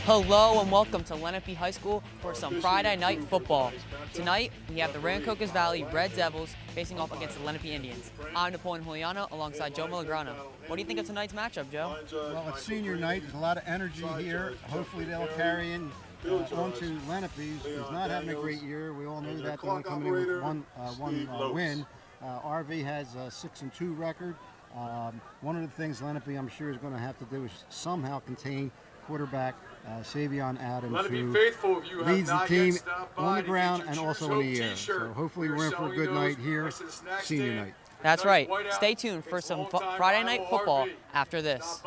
Hello and welcome to Lenape High School for some Friday night football. Tonight, we have the Rancocas Valley Red Devils facing off against the Lenape Indians. I'm Napoleon Juliano alongside Joe Malagrana. What do you think of tonight's matchup, Joe? Well, it's senior night. There's a lot of energy here. Hopefully they'll carry in onto Lenape, who's not having a great year. We all know that. They're only coming in with one win. RV has a 6-2 record. One of the things Lenape, I'm sure, is going to have to do is somehow contain quarterback Savion Adams, who leads the team on the ground and also in the air. So hopefully we're in for a good night here, senior night. That's right. Stay tuned for some Friday night football after this.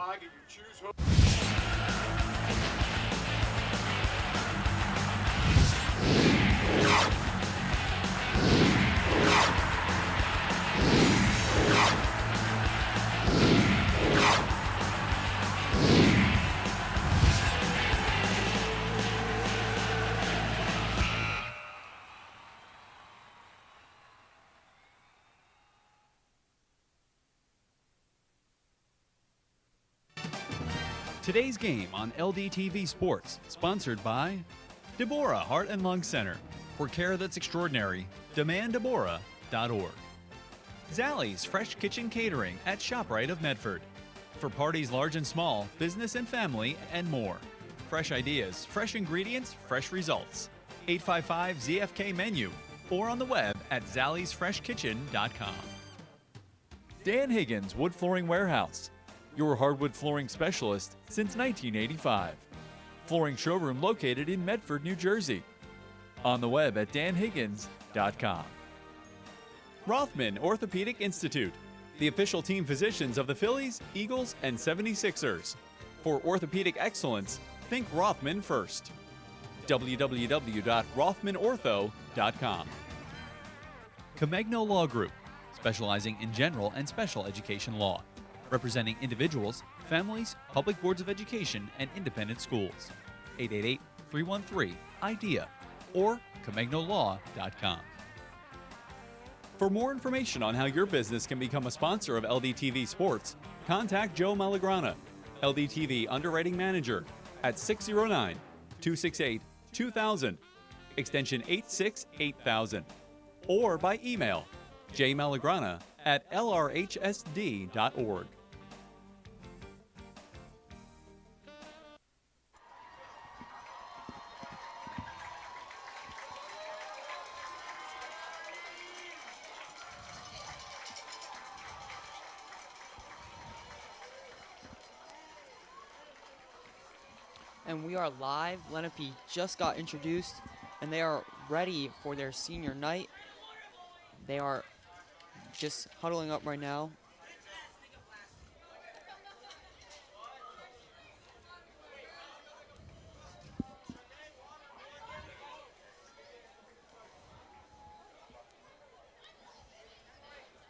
Today's game on LDTV Sports, sponsored by Deborah Heart and Lung Center. For care that's extraordinary, demanddeborah.org. Zallie's Fresh Kitchen Catering at ShopRite of Medford. For parties large and small, business and family, and more. Fresh ideas, fresh ingredients, fresh results. 855-ZFK menu or on the web at zalliesfreshkitchen.com. Dan Higgins Wood Flooring Warehouse, your hardwood flooring specialist since 1985. Flooring showroom located in Medford, New Jersey. On the web at danhiggins.com. Rothman Orthopedic Institute, the official team physicians of the Phillies, Eagles, and 76ers. For orthopedic excellence, think Rothman first. www.rothmanortho.com. Comegno Law Group, specializing in general and special education law, representing individuals, families, public boards of education, and independent schools. 888-313-IDEA or ComegnoLaw.com. For more information on how your business can become a sponsor of LDTV Sports, contact Joe Malagrana, LDTV Underwriting Manager, at 609-268-2000, extension 868,000, or by email jmalagrana@lrhsd.org. And we are live. Lenape just got introduced, and they are ready for their senior night. They are just huddling up right now.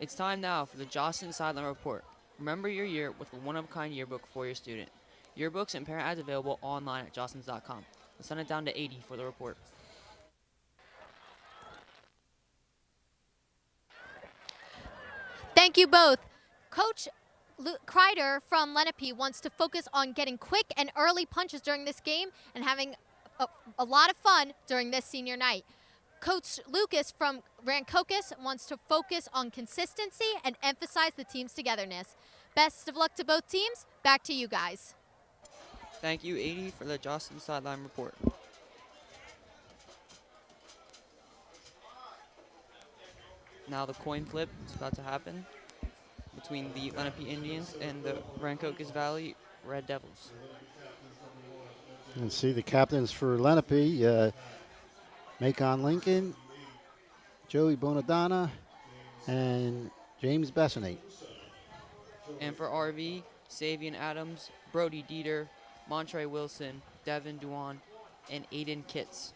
It's time now for the Jocelyn Sideline Report. Remember your year with a one-of-a-kind yearbook for your student. Yearbooks and parent ads available online at jostens.com. Let's send it down to 80 for the report. Thank you both. Coach Kreider from Lenape wants to focus on getting quick and early punches during this game and having a lot of fun during this senior night. Coach Lucas from Rancocas wants to focus on consistency and emphasize the team's togetherness. Best of luck to both teams. Back to you guys. Thank you, 80, for the Jocelyn Sideline Report. Now the coin flip is about to happen between the Lenape Indians and the Rancocas Valley Red Devils. And see the captains for Lenape, Macon Lincoln, Joey Bonadonna, and James Bessenate. And for RV, Savion Adams, Brody Dieter, Montre Wilson, Devin Duan, and Aiden Kitts.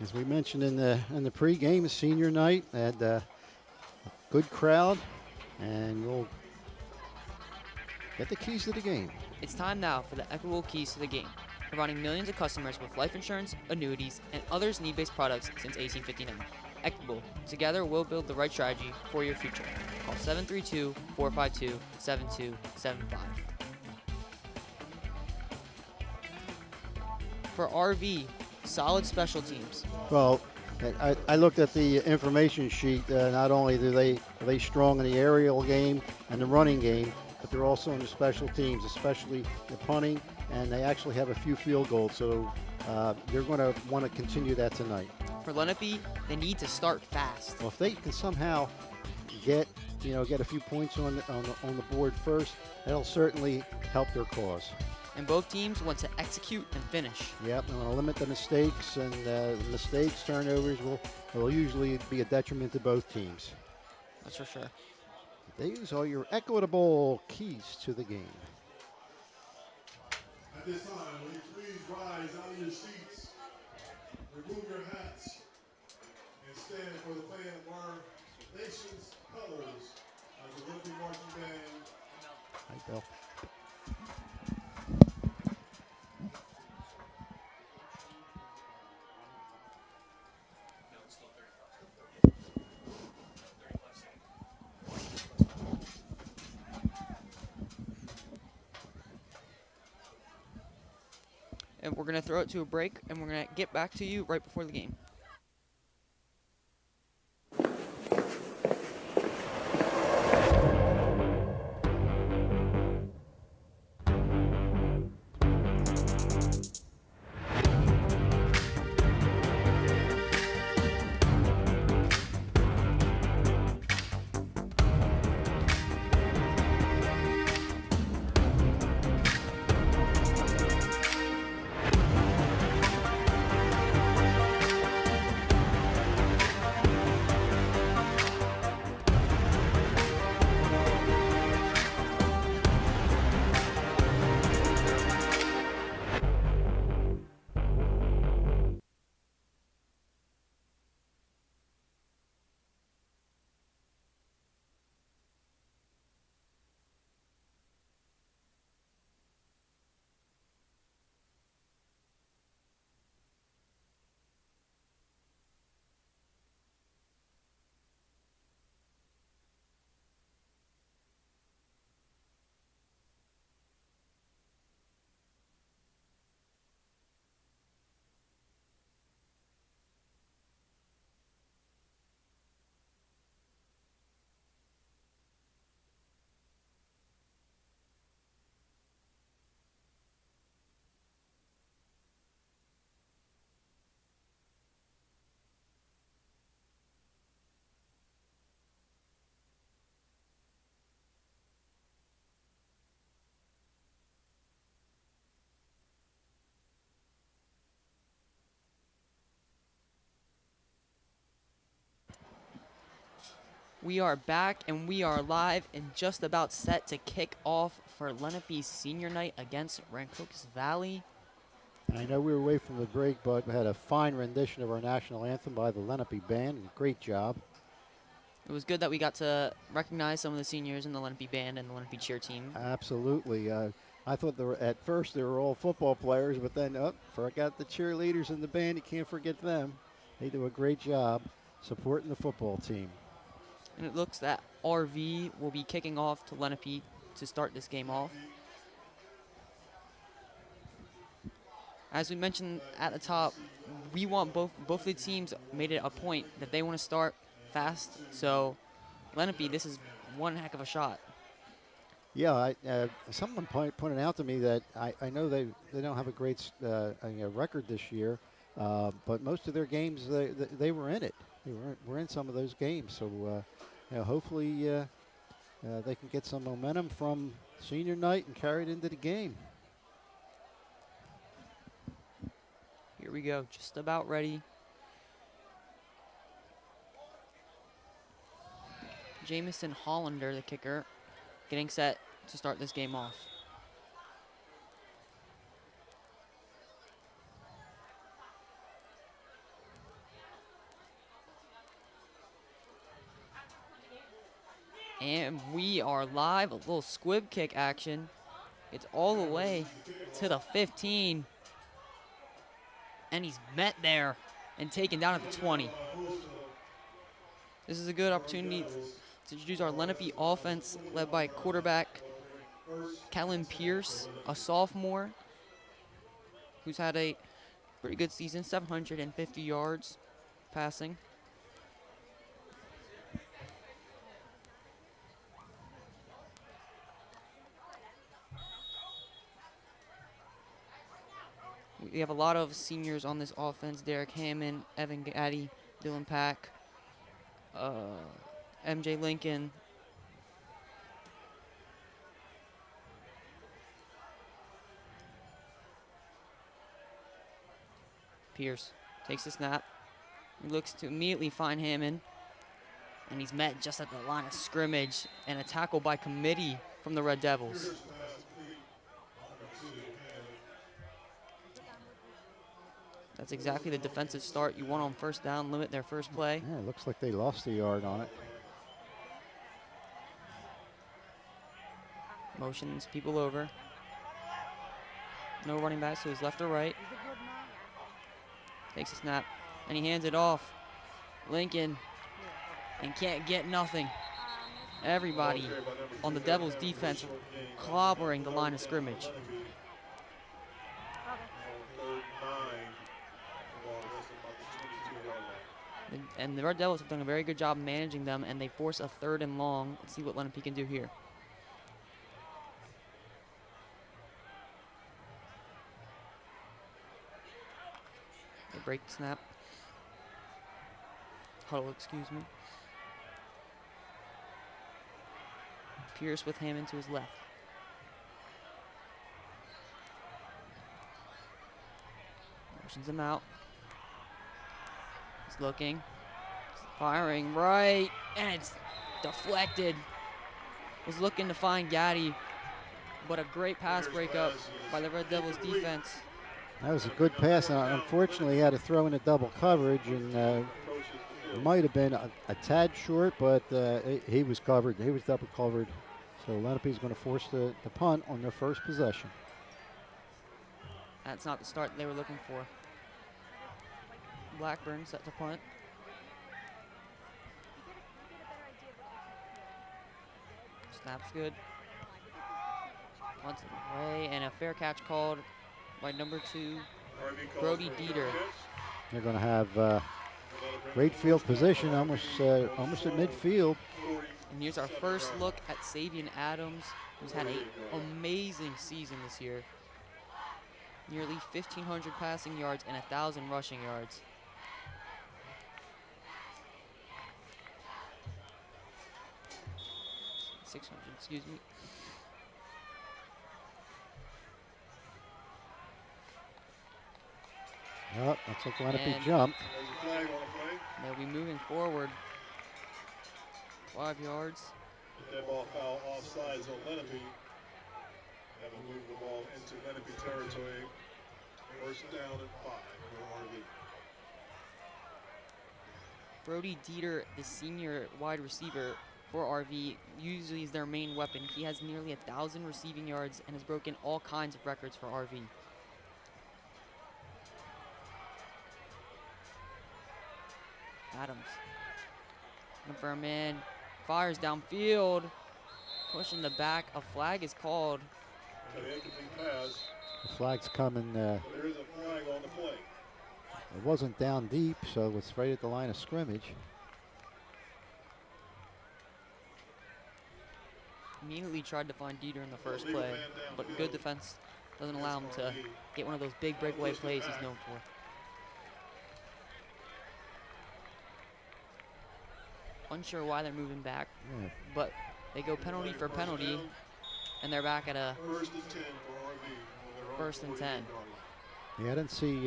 As we mentioned in the pregame, senior night, had a good crowd, and we'll get the keys to the game. It's time now for the equitable keys to the game, providing millions of customers with life insurance, annuities, and others need-based products since 1859. equitable. Together, we'll build the right strategy for your future. Call 732-452-7275. For RV, solid special teams. Well, I looked at the information sheet. Not only are they strong in the aerial game and the running game, but they're also in the special teams, especially the punting, and they actually have a few field goals. So they're going to want to continue that tonight. For Lenape, they need to start fast. Well, if they can somehow get a few points on the board first, that'll certainly help their cause. And both teams want to execute and finish. Yep, we want to limit the mistakes, and turnovers will usually be a detriment to both teams. That's for sure. These are your equitable keys to the game. At this time, will you please rise out of your seats, remove your hats, and stand for the playing of our nation's colors as the Lenape Marching Band. Hi, Bill. And we're going to throw it to a break, and we're going to get back to you right before the game. We are back, and we are live and just about set to kick off for Lenape's senior night against Rancocas Valley. I know we were away from the break, but we had a fine rendition of our national anthem by the Lenape band. Great job. It was good that we got to recognize some of the seniors in the Lenape band and the Lenape cheer team. Absolutely. I thought at first they were all football players, but then forgot the cheerleaders in the band. You can't forget them. They do a great job supporting the football team. And it looks that RV will be kicking off to Lenape to start this game off. As we mentioned at the top, we want both of the teams made it a point that they want to start fast. So Lenape, this is one heck of a shot. Yeah, someone pointed out to me that I know they don't have a great record this year, but most of their games they were in it. They were in some of those games. So hopefully they can get some momentum from senior night and carry it into the game. Here we go, just about ready. Jamison Hollander, the kicker, getting set to start this game off. And we are live, a little squib kick action. It's all the way to the 15. And he's met there and taken down at the 20. This is a good opportunity to introduce our Lenape offense led by quarterback Kellen Pierce, a sophomore who's had a pretty good season, 750 yards passing. We have a lot of seniors on this offense: Derek Hammond, Evan Gaddy, Dylan Pack, MJ Lincoln. Pierce takes the snap. He looks to immediately find Hammond, and he's met just at the line of scrimmage, and a tackle by committee from the Red Devils. That's exactly the defensive start you want on first down, limit their first play. Yeah, it looks like they lost a yard on it. Motions people over. No running back, so he's left or right. Takes a snap, and he hands it off. Lincoln, and can't get nothing. Everybody on the Devils defense clobbering the line of scrimmage. And the Red Devils have done a very good job managing them, and they force a 3rd and long. Let's see what Lenape can do here. They break the snap. Huddle, excuse me. Pierce with Hammond to his left. Motions him out. He's looking. He's firing right, and it's deflected. Was looking to find Gaddy, but a great pass breakup by the Red Devils defense. That was a good pass. Unfortunately, he had to throw in a double coverage, and it might have been a tad short, but he was covered. He was double covered. So Lenape's going to force the punt on their first possession. That's not the start they were looking for. Blackburn set to punt. Snap's good. Punts it away, and a fair catch called by number 2, Brody Dieter. They're going to have great field position, almost at midfield. And here's our first look at Savion Adams, who's had an amazing season this year. Nearly 1,500 passing yards and 1,000 rushing yards. $600, excuse me. Oh, looks like Lenape jumped. They'll be moving forward. 5 yards. That ball foul offsides on Lenape. That will move the ball into Lenape territory. First down and 5 for RV. Brody Dieter, the senior wide receiver for RV, usually is their main weapon. He has nearly 1,000 receiving yards and has broken all kinds of records for RV. Adams, looking for a man, fires downfield, pushing the back. A flag is called. The flag's coming. There is a flag on the play. It wasn't down deep, so it's right at the line of scrimmage. Immediately tried to find Dieter in the first play, but good defense doesn't allow him to get one of those big breakaway plays he's known for. Unsure why they're moving back, but they go penalty for penalty, and they're back at a first and 10. Yeah, I didn't see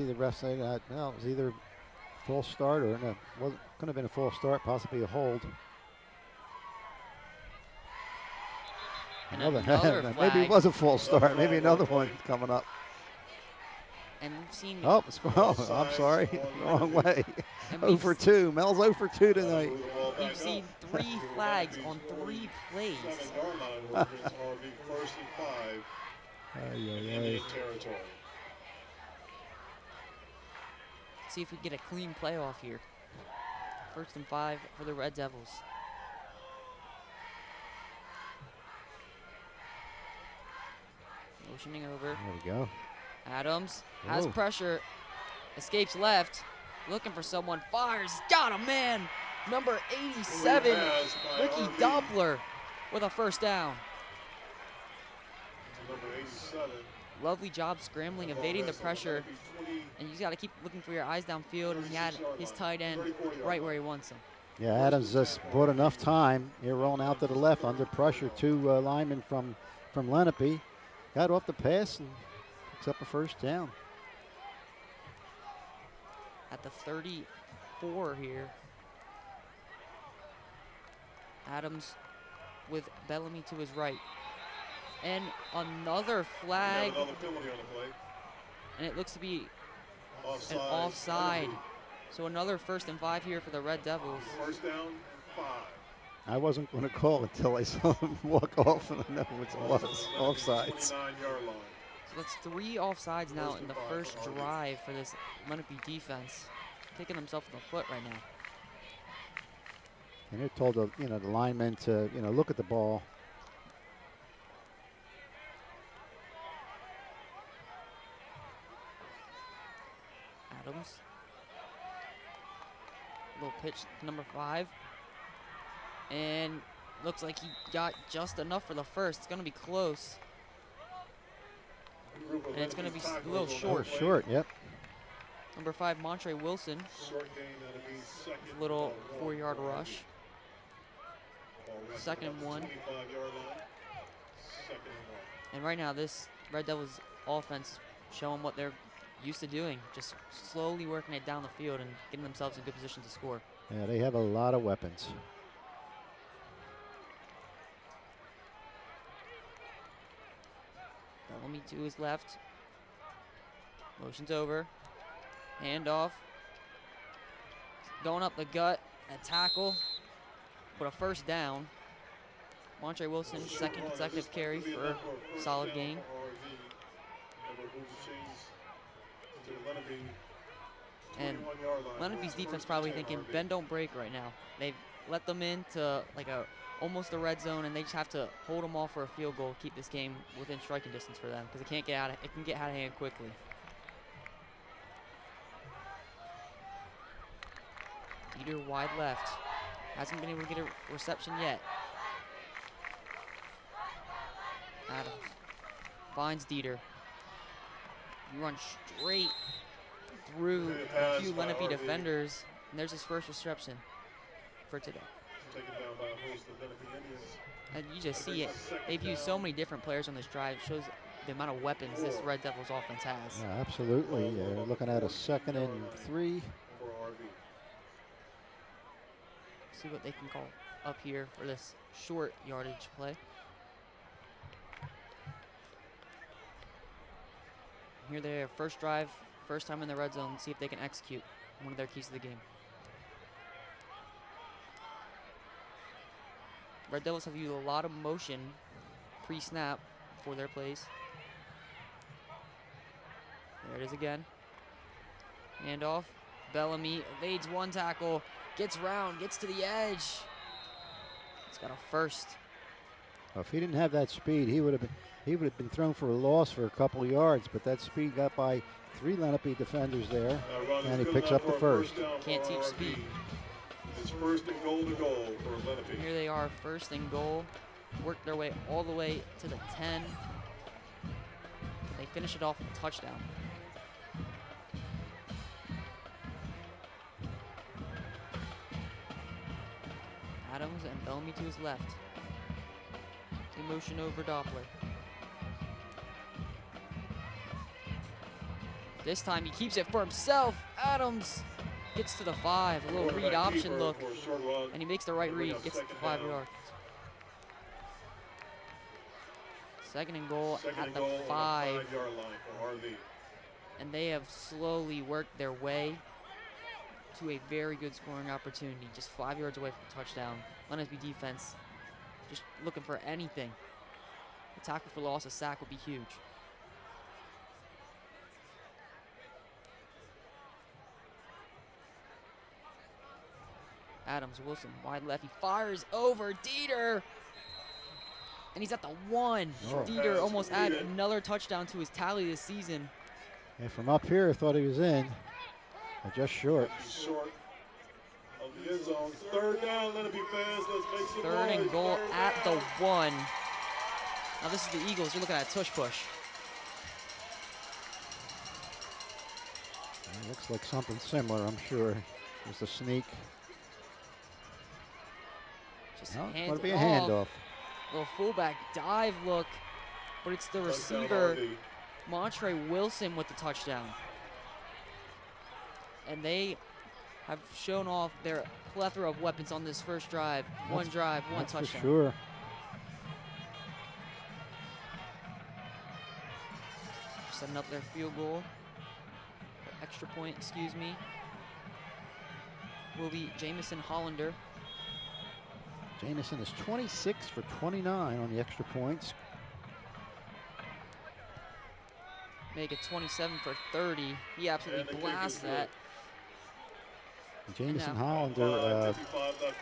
the rest say that. No, it was either full start or no, couldn't have been a full start, possibly a hold. Another flag. Maybe it was a full start. Maybe another one coming up. And we've seen. Oh, I'm sorry, wrong way. 0 for 2. Mel's 0 for 2 tonight. We've seen 3 flags on 3 plays. First and 5. Indian territory. See if we get a clean playoff here. First and 5 for the Red Devils. Motioning over. There we go. Adams has Oh. pressure. Escapes left. Looking for someone. Fires. Got him, man. Number 87, Ricky Doppler with a first down. Number 87. Lovely job scrambling, evading the pressure. And you got to keep looking for your eyes downfield. And he had his tight end right where he wants him. Yeah, Adams just bought enough time. Here rolling out to the left under pressure. Two linemen from Lenape. Got off the pass and picks up a first down. At the 34 here. Adams with Bellamy to his right. And another flag. Another penalty on the play. And it looks to be Offside. an offside. So another first and 5 here for the Red Devils. First down, 5. I wasn't going to call until I saw him walk off, and I know it was offsides. 29-yard line. So that's 3 offsides now in the first drive for this Lenape defense. Kicking himself in the foot right now. And they're told the linemen to look at the ball. Adams. Little pitch to number 5. And looks like he got just enough for the first. It's going to be close. And it's going to be a little short. Short, yep. Number 5, Montre Wilson. Short gain, that'll be second. Little 4-yard rush. Ball wrapped Second up and to 1. 25-yard line. Second and 1. And right now, this Red Devils offense showing what they're used to doing. Just slowly working it down the field and getting themselves in good position to score. Yeah, they have a lot of weapons. Bellamy to his left. Motions over. Handoff. Going up the gut. A tackle. But a first down. Montre Wilson, second consecutive carry for a solid gain. And Lenape's defense probably thinking, bend don't break right now. They've let them into like almost a red zone, and they just have to hold them off for a field goal, keep this game within striking distance for them, because it can get out of hand quickly. Dieter wide left. Hasn't been able to get a reception yet. Adams finds Dieter. You run straight through a few Lenape defenders, and there's his first reception for today. Taken down by a host of Lenape Indians. And you just see it. They've used so many different players on this drive. It shows the amount of weapons this Red Devils offense has. Yeah, absolutely. Looking at a 2nd and 3. For RV. See what they can call up here for this short yardage play. Here they are, first drive, first time in the red zone. See if they can execute one of their keys to the game. Red Devils have used a lot of motion pre-snap for their plays. There it is again. Handoff. Bellamy evades one tackle, gets round, gets to the edge. He's got a first. Well, if he didn't have that speed, he would have been thrown for a loss for a couple of yards. But that speed got by 3 Lenape defenders there, and he picks up the first. Can't teach speed. It's first and goal to goal for Lenape. Here they are, first and goal. Work their way all the way to the 10. They finish it off with a touchdown. Adams and Bellamy to his left. They motion over Doppler. This time he keeps it for himself. Adams gets to the 5, a little read option look, and he makes the right read, gets to the 5 yards. Second and goal at the 5. 5-yard line for RV. And they have slowly worked their way to a very good scoring opportunity, just 5 yards away from a touchdown. Lenape defense just looking for anything. A tackle for loss, a sack would be huge. Adams, Wilson, wide left. He fires over Dieter. And he's at the 1. Oh. Dieter almost added another touchdown to his tally this season. And from up here, I thought he was in, but just short. Short of the end zone. Third down, Lenape fans. Let's make some Third and noise. goal Third at the down. 1. Now this is the Eagles. You're looking at a tush push. It looks like something similar, I'm sure. Just a sneak. Just No, it's hands going to be a off. handoff. Little fullback dive look, but it's the receiver, Montre Wilson, with the touchdown. And they have shown off their plethora of weapons on this first drive. One drive, one That's touchdown. for sure. Setting up their field goal. Or extra point, excuse me. Will be Jamison Hollander. Jamison is 26 for 29 on the extra points. Make it 27 for 30. He absolutely blasts that. Jamison now- Hollander,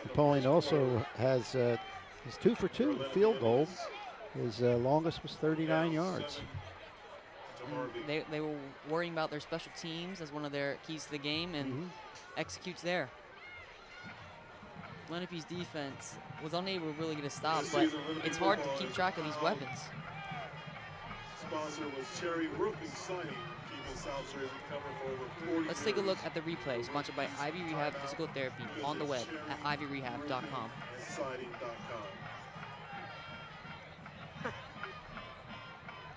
Napoleon also has he's 2 for 2 field goal. His longest was 39 yards. And they were worrying about their special teams as one of their keys to the game, and executes there. Lenape's defense was unable to really get a stop, but it's hard to keep track of these weapons. Sponsor was Cherry Roofing Siding, keeping South Jersey covered for over 40 Let's take a years. look at the replay, sponsored by Ivy Rehab Physical Therapy on the web at ivyrehab.com. Siding.com.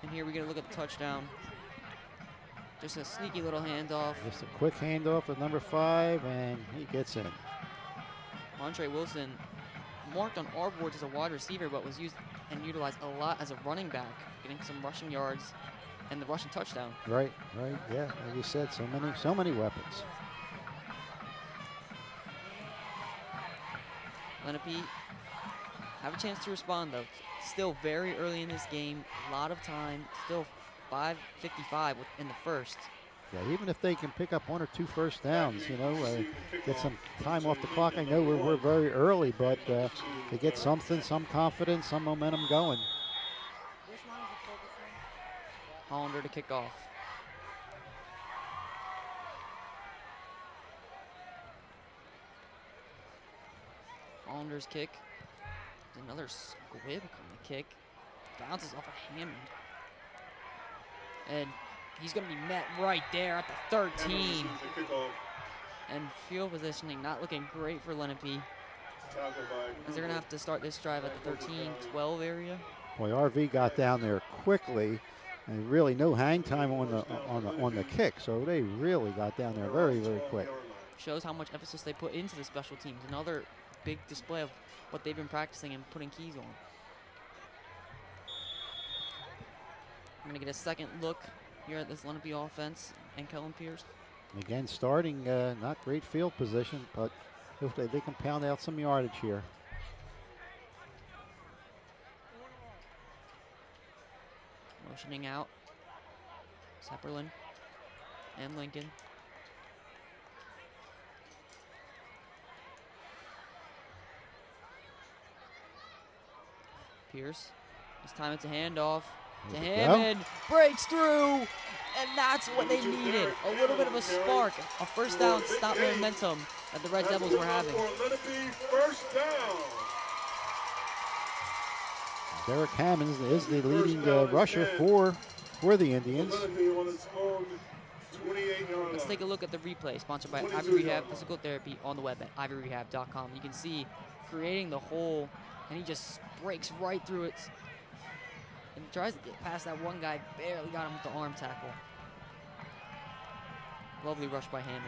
And here we get a look at the touchdown. Just a sneaky little handoff. Just a quick handoff with number 5, and he gets in. Montre Wilson marked on our boards as a wide receiver, but was used and utilized a lot as a running back, getting some rushing yards and the rushing touchdown. Right, yeah. Like you said, so many weapons. Lenape have a chance to respond, though. Still very early in this game, a lot of time, still 5:55 in the first. Yeah, even if they can pick up 1 or 2 first downs, you know, get some time off the clock. I know we're very early, but to get something, some confidence, some momentum going. Hollander to kick off. Hollander's kick. Another squib kind of kick. Bounces off of Hammond. And he's going to be met right there at the 13. And field positioning not looking great for Lenape, as they're going to have to start this drive at the 13-12 area. Boy, RV got down there quickly, and really no hang time on the kick. So they really got down there very, very quick. Shows how much emphasis they put into the special teams. Another big display of what they've been practicing and putting keys on. I'm going to get a second look here at this Lenape offense and Kellen Pierce. Again, starting not great field position, but hopefully they can pound out some yardage here. Motioning out. Sepperlin and Lincoln. Pierce. This time it's a handoff to Hammond. Breaks through, and that's what they needed. A little bit of a spark, a first down stop momentum that the Red Devils were having. First down. Derek Hammond is the leading rusher for the Indians. Let's take a look at the replay, sponsored by Ivy Rehab Physical Therapy on the web at ivyrehab.com. You can see creating the hole, and he just breaks right through it and tries to get past that one guy. Barely got him with the arm tackle. Lovely rush by Hammond.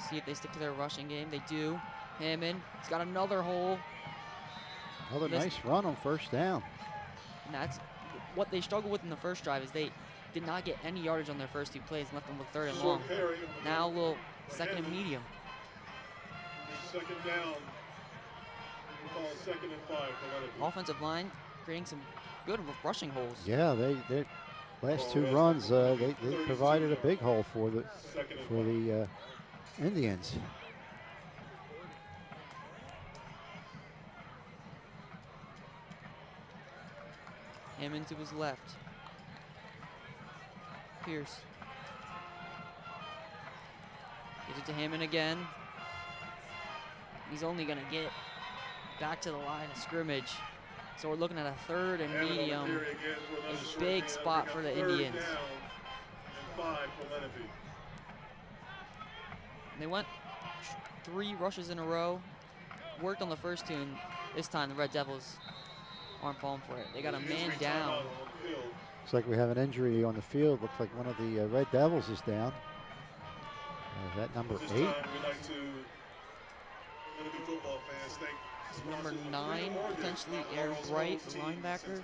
See if they stick to their rushing game. They do. Hammond, he's got another hole. Another nice run on first down. And that's what they struggled with in the first drive, is they did not get any yardage on their first 2 plays and left them with 3rd and long. Now a little 2nd and medium. Second down. We'll call it 2nd and 5 for Lenape. Offensive line creating some good rushing holes. Yeah, they Last 2 runs, they provided a big hole for the Indians. Hammond to his left. Pierce. Gives it to Hammond again. He's only going to get back to the line of scrimmage. So we're looking at a 3rd and medium. A big spot for the Indians. They went 3 rushes in a row. Worked on the first 2, and this time the Red Devils aren't falling for it. They got a man down. Looks like we have an injury on the field. Looks like one of the Red Devils is down. Is that number 8? Number 9, potentially Aaron Bright, the linebacker.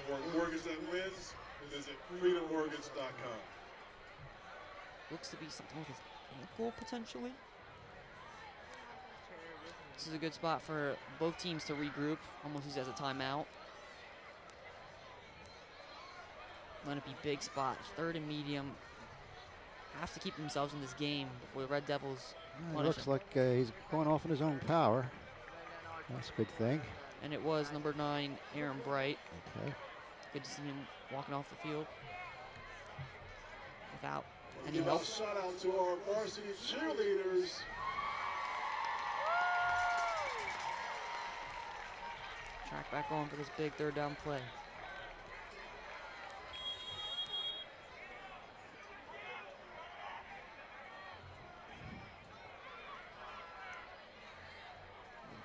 For mortgage that wins, visit freedommortgage.com. Looks to be something with his ankle, potentially. This is a good spot for both teams to regroup, almost used as a timeout. Lenape, big spot, 3rd and medium. Have to keep themselves in this game before the Red Devils punish Looks him. like he's going off in his own power. That's a good thing. And it was number 9, Aaron Bright. Okay. Good to see him walking off the field without any Give a help. shout out to our varsity cheerleaders. Track back on for this big 3rd down play.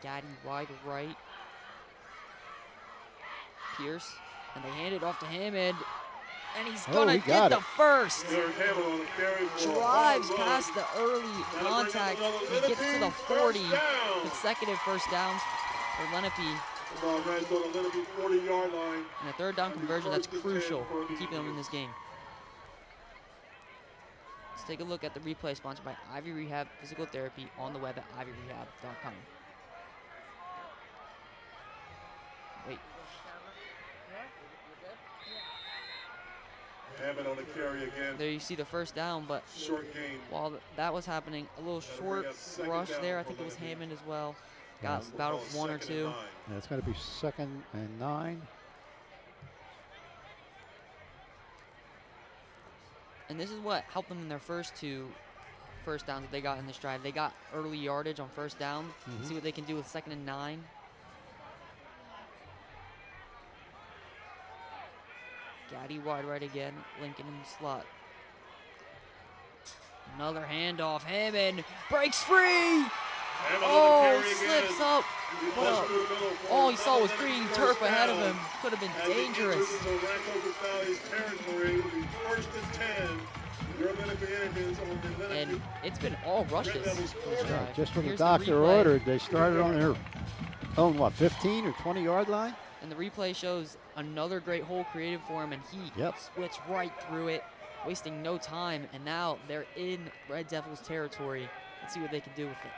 Gaddy wide right. Pierce, and they hand it off to Hammond, and he's gonna he get got the it. first. Derek Hammond on the carry for a Drives long run. past the early contact. He gets to the 40. Consecutive first downs for Lenape. Ball right on the Lenape 40-yard line. And a 3rd down conversion that's crucial in keeping them in this game. Let's take a look at the replay sponsored by Ivy Rehab Physical Therapy on the web at ivyrehab.com. Wait. Hammond on the carry again. There you see the first down, but Short game. while that was happening, a little short rush there. I think it was Hammond as well. Got about 1 or 2. Yeah, it's going to be 2nd and 9. And this is what helped them in their first 2 first downs that they got in this drive. They got early yardage on first down. See what they can do with 2nd and 9. Gaddy wide right again. Lincoln in the slot. Another handoff. Hammond breaks free. Hammond on the Oh, carry slips again. up. He What pushed a- through the middle for All a he saw was foul. green First turf ahead of down. him. Could have been As he dangerous. enters into Rancocas Valley's territory, it'll be 1st and 10. Your Lenape Indians on the Lenape. And it's been all rushes for this drive. Just when the Here's doctor replay. ordered, they started on their own, 15 or 20-yard line? And the replay shows another great hole created for him, and he switched right through it, wasting no time. And now they're in Red Devils territory. Let's see what they can do with it.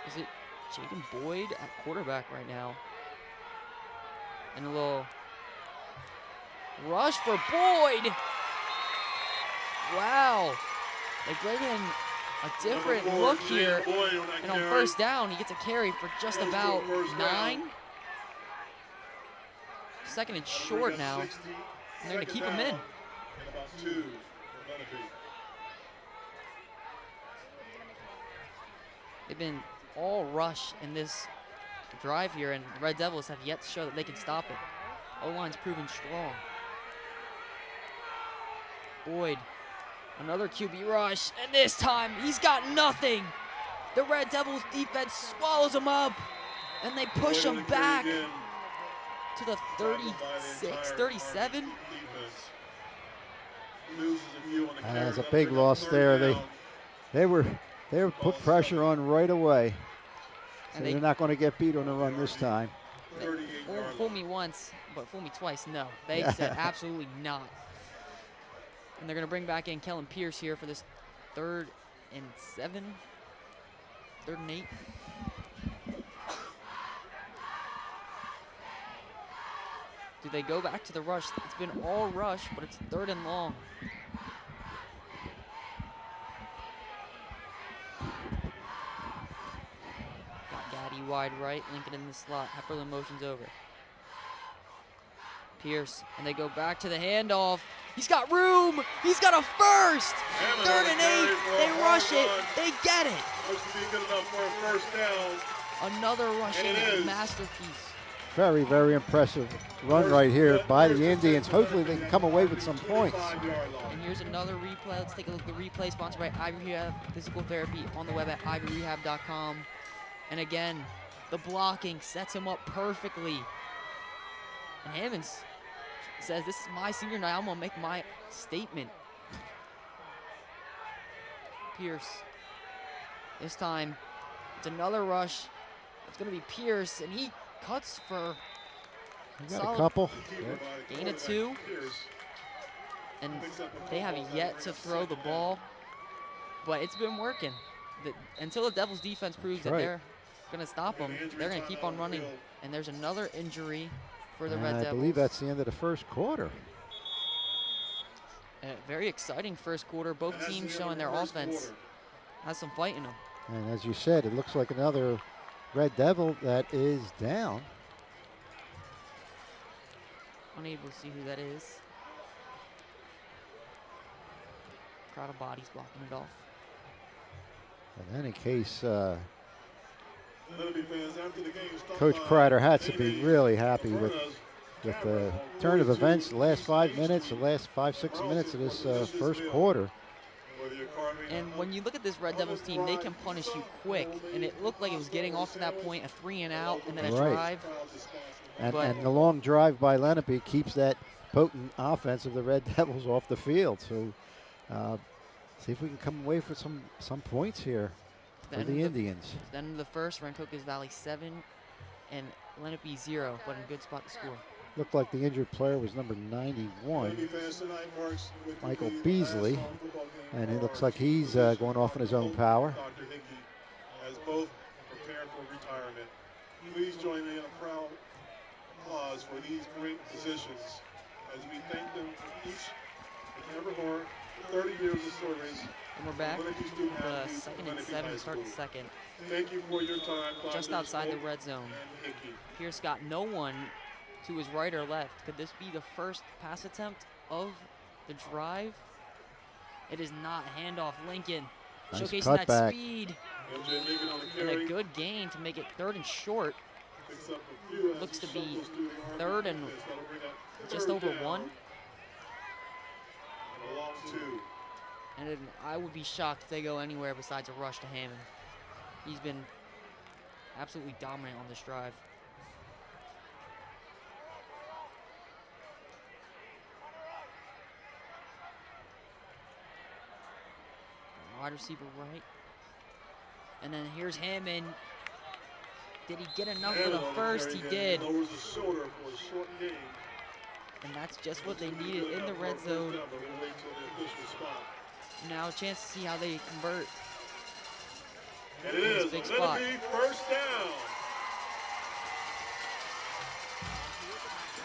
Is it Jaden Boyd at quarterback right now? And a little rush for Boyd. Wow. They bring in a different Number 4, look Jaden here. Boyd on that And on carry. first down, he gets a carry for just Goes for about first 9. down. 2nd and short now. And they're going to keep him in. And about 2 for Lenape. They've been all rush in this drive here, and the Red Devils have yet to show that they can stop it. O-line's proven strong. Boyd, another QB rush, and this time he's got nothing. The Red Devils defense swallows him up, and they push him back to the 36, 37. That's a big loss there. They were put pressure on right away. So And they're not going to get beat on the run this time. Fool me once, but fool me twice, no. They said absolutely not. And they're going to bring back in Kellen Pierce here for this 3rd and 7. 3rd and 8. Do they go back to the rush? It's been all rush, but it's 3rd and long. Got Gaddy wide right, Lincoln in the slot. Hepperlin motions over. Pierce, and they go back to the handoff. He's got room. He's got a first. 3rd and 8. They rush it. They get it. Looks to be good enough for a first down. Another rushing masterpiece. Very, very impressive run right here by the Indians. Hopefully they can come away with some points. And here's another replay. Let's take a look at the replay, sponsored by Ivy Rehab Physical Therapy on the web at ivyrehab.com. And again, the blocking sets him up perfectly. And Hammonds says, this is my senior night. I'm going to make my statement. Pierce. This time, it's another rush. It's going to be Pierce, and he cuts for got a couple. Gain of 2. And they have yet to throw the ball, but it's been working. Until the Devils defense proves that they're going to stop them, they're going to keep on running. And there's another injury for the Red Devils. I believe that's the end of the first quarter. A very exciting first quarter. Both teams showing their offense has some fight in them. And as you said, it looks like another Red Devil that is down. Unable to see who that is. Crowd of bodies blocking it off. In any case, Coach Kreider had to be really happy with the turn of events, the last 5 minutes, the last 5-6 minutes of this first quarter. And when you look at this Red Devils team, they can punish you quick. And it looked like it was getting off to that point, a 3 and out, and then a drive. And the long drive by Lenape keeps that potent offense of the Red Devils off the field. So see if we can come away with some points here for the Indians. Then in the first, Rancocas Valley 7 and Lenape 0, but in a good spot to score. Looked like the injured player was number 91, Michael Beasley, and it looks like he's going off in his own power. As both prepare for retirement, please join me in a proud applause for these great positions as we thank them for each and every more 30 years of service. And we're back. The 2nd and 7 to start the second. Thank you for your time. Just outside the red zone. Pierce got no one to his right or left. Could this be the first pass attempt of the drive? It is not. Handoff. Lincoln nice showcasing that speed. And a good gain to make it 3rd and short. Looks to be 3rd and just over 1. And I would be shocked if they go anywhere besides a rush to Hammond. He's been absolutely dominant on this drive. Wide receiver right. And then here's Hammond. Did he get enough for the first? He did. And that's just what they needed in the red zone. Now a chance to see how they convert. And it is big spot. First down.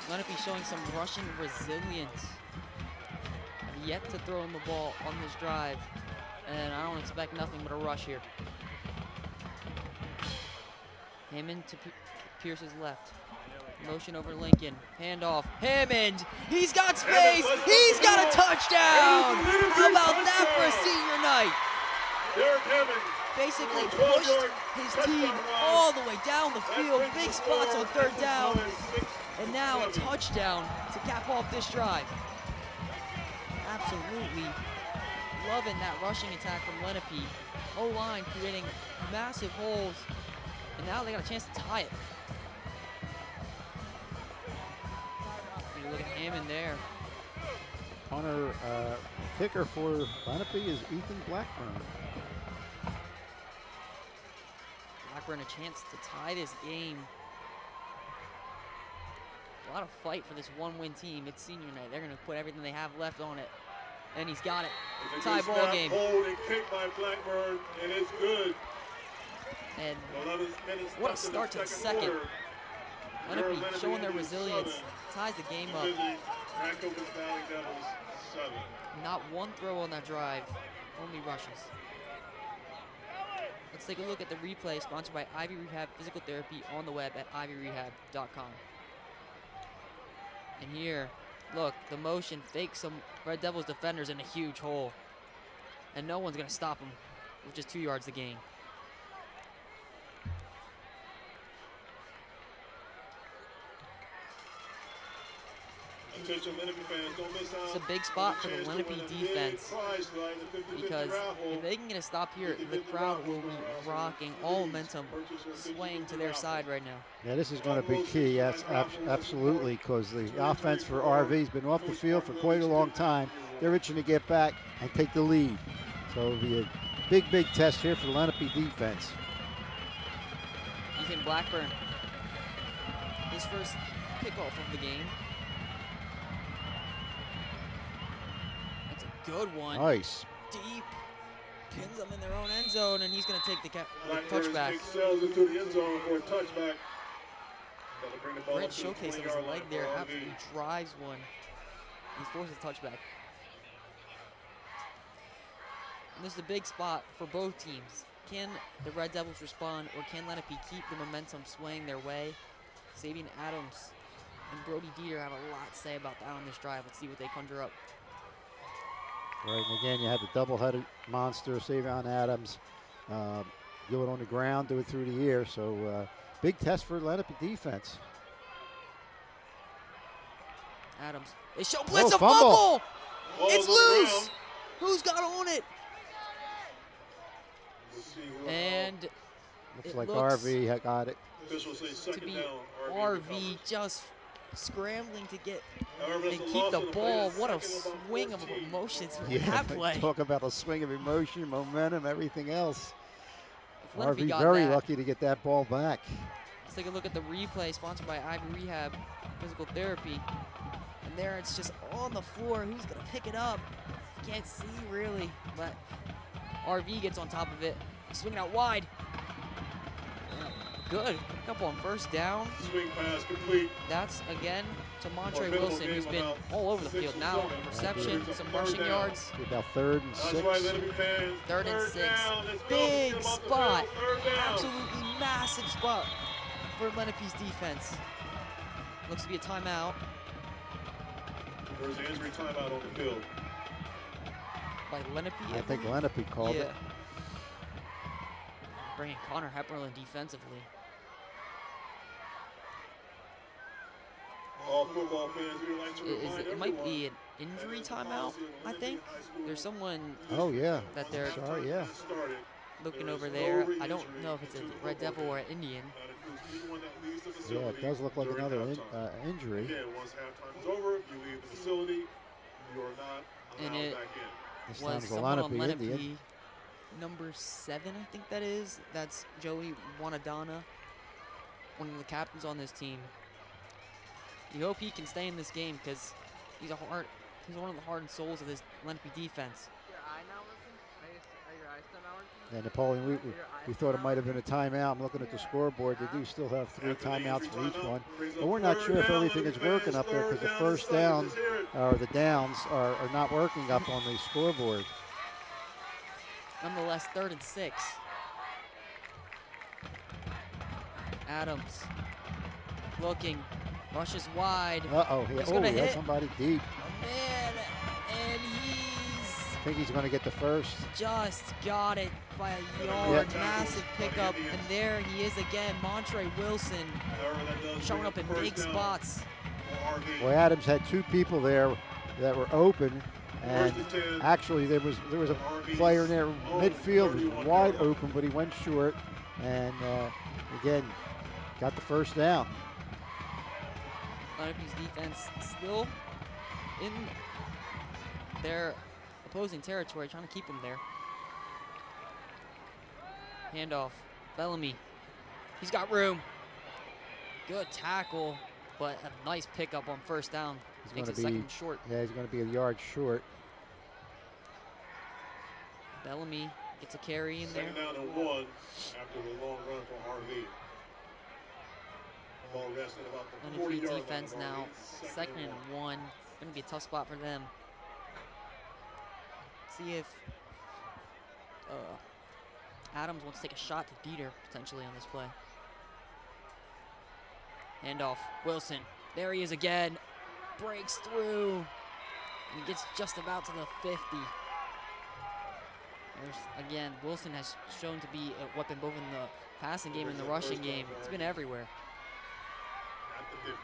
Lenape showing some rushing resilience. Have yet to throw him the ball on this drive. And I don't expect nothing but a rush here. Hammond to Pierce's left. Motion over Lincoln. Handoff. Hammond. He's got space. He's got a touchdown. How about that for a senior night? Basically pushed his team all the way down the field. Big spots on 3rd down. And now a touchdown to cap off this drive. Absolutely loving that rushing attack from Lenape. O-line creating massive holes. And now they got a chance to tie it. You look at Hammond there. Punter kicker for Lenape is Ethan Blackburn. Blackburn a chance to tie this game. A lot of fight for this one-win team. It's senior night. They're going to put everything they have left on it. And he's got it. Tie ball game. Hold and kick by Blackburn, and it's good. And what a start to the second. Lenape showing their resilience, ties the game up. Rancocas Valley Devils 7. Not one throw on that drive, only rushes. Let's take a look at the replay sponsored by Ivy Rehab Physical Therapy on the web at ivyrehab.com. And here, look, the motion fakes some Red Devils defenders in a huge hole. And no one's going to stop them with just 2 yards to gain. Attention, Lenape fans, don't miss out. It's a big spot for the Lenape defense because if they can get a stop here, the crowd will be rocking, all momentum swaying to their side right now. Yeah, this is going to be key. Yes, absolutely, because the offense for RV has been off the field for quite a long time. They're itching to get back and take the lead. So it'll be a big, big test here for the Lenape defense. Ethan Blackburn, his first kickoff of the game. That's a good one. Nice. Deep. Pins them in their own end zone, and he's going to take the touchback. Sails into the end zone for a touchback. Great showcase of his leg there. Absolutely drives one. He's forced a touchback. And this is a big spot for both teams. Can the Red Devils respond, or can Lenape keep the momentum swaying their way? Sabian Adams and Brody Dieter have a lot to say about that on this drive. Let's see what they conjure up. Right, and again, you had the double-headed monster, Savion Adams. Do it on the ground, do it through the air. So big test for Lenape defense. Adams. They show blitz, a fumble. It's loose. Who's got on it? And Looks it like looks RV had got it. to be RV just scrambling to get and keep the ball. What a swing of emotions with that play. Talk about a swing of emotion, momentum, everything else. Lenape RV got very that. lucky to get that ball back. Let's take a look at the replay sponsored by Ivy Rehab Physical Therapy. And there it's just on the floor. Who's going to pick it up? Can't see really, but RV gets on top of it. Swinging out wide. Good. Pick up on first down. Swing pass complete. That's again to Montre Wilson, who's been all over the field now. Reception, some rushing yards. About 3rd and 6. 3rd and 6. Big spot. Absolutely massive spot for Lenape's defense. Looks to be a timeout. There's an injury timeout on the field. By Lenape. I think Lenape called it. Bringing Connor Hepperlin defensively. All football fans, we would like to remind It might be an injury timeout, I think. There's someone that they're looking over there. I don't know if it's a Red Devil or an Indian. Yeah, it does look like another injury. Again, once halftime is over, you leave the facility. You are not allowed back in. This Was time's a someone on Lenape Indian. Lenape, number 7, I think that is. That's Joey Wanadana, one of the captains on this team. You hope he can stay in this game because he's one of the heart and souls of this Lenape defense. Your eye now working? Are your eyes still not working? And Napoleon, we thought it might have been a timeout. I'm looking at the scoreboard. They do still have 3 timeouts for each one. But we're not sure if everything is working up there because the first down or the downs are not working up on the scoreboard. Nonetheless, 3rd and 6. Adams looking, rushes wide. Uh-oh, He's gonna he had hit. somebody deep. Man, and I think he's going to get the first. just got it by a yard. Massive pickup, and there he is again. Montre Wilson showing up in big spots. Well, Adams had 2 people there that were open, and actually there was a player in there midfield who was wide open, but he went short, and again got the first down. Lenape's defense still in their opposing territory, trying to keep them there. Handoff, Bellamy. He's got room. Good tackle, but a nice pickup on first down. He's Makes going it to be second short. Yeah, he's going to be a yard short. Bellamy Gets a carry in there. Second down and 1 after the long run for RV. Ball rested about the 40 Lenape yard defense line of now. RV. Second and 1. Going to be a tough spot for them. See if Adams wants to take a shot to Dieter potentially on this play. Handoff. Wilson. There he is again. Breaks through. And he gets just about to the 50. Again, Wilson has shown to be a weapon both in the passing game and the rushing game. It's been everywhere. At the 50.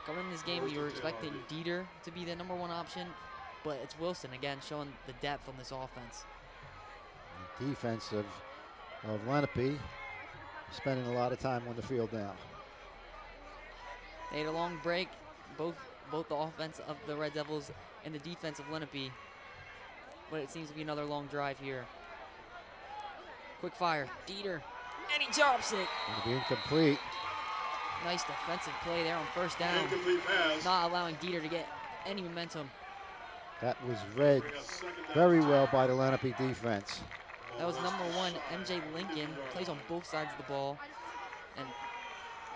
Going in this game, you were expecting Dieter to be the #1 option, but it's Wilson again showing the depth on this offense. The defense of Lenape spending a lot of time on the field now. They had a long break, both the offense of the Red Devils and the defense of Lenape, but it seems to be another long drive here. Quick fire, Dieter, and he drops it. Going to be incomplete. Nice defensive play there on first down, Incomplete pass. not allowing Dieter to get any momentum. That was read very well by the Lenape defense. That was #1, MJ Lincoln, plays on both sides of the ball, and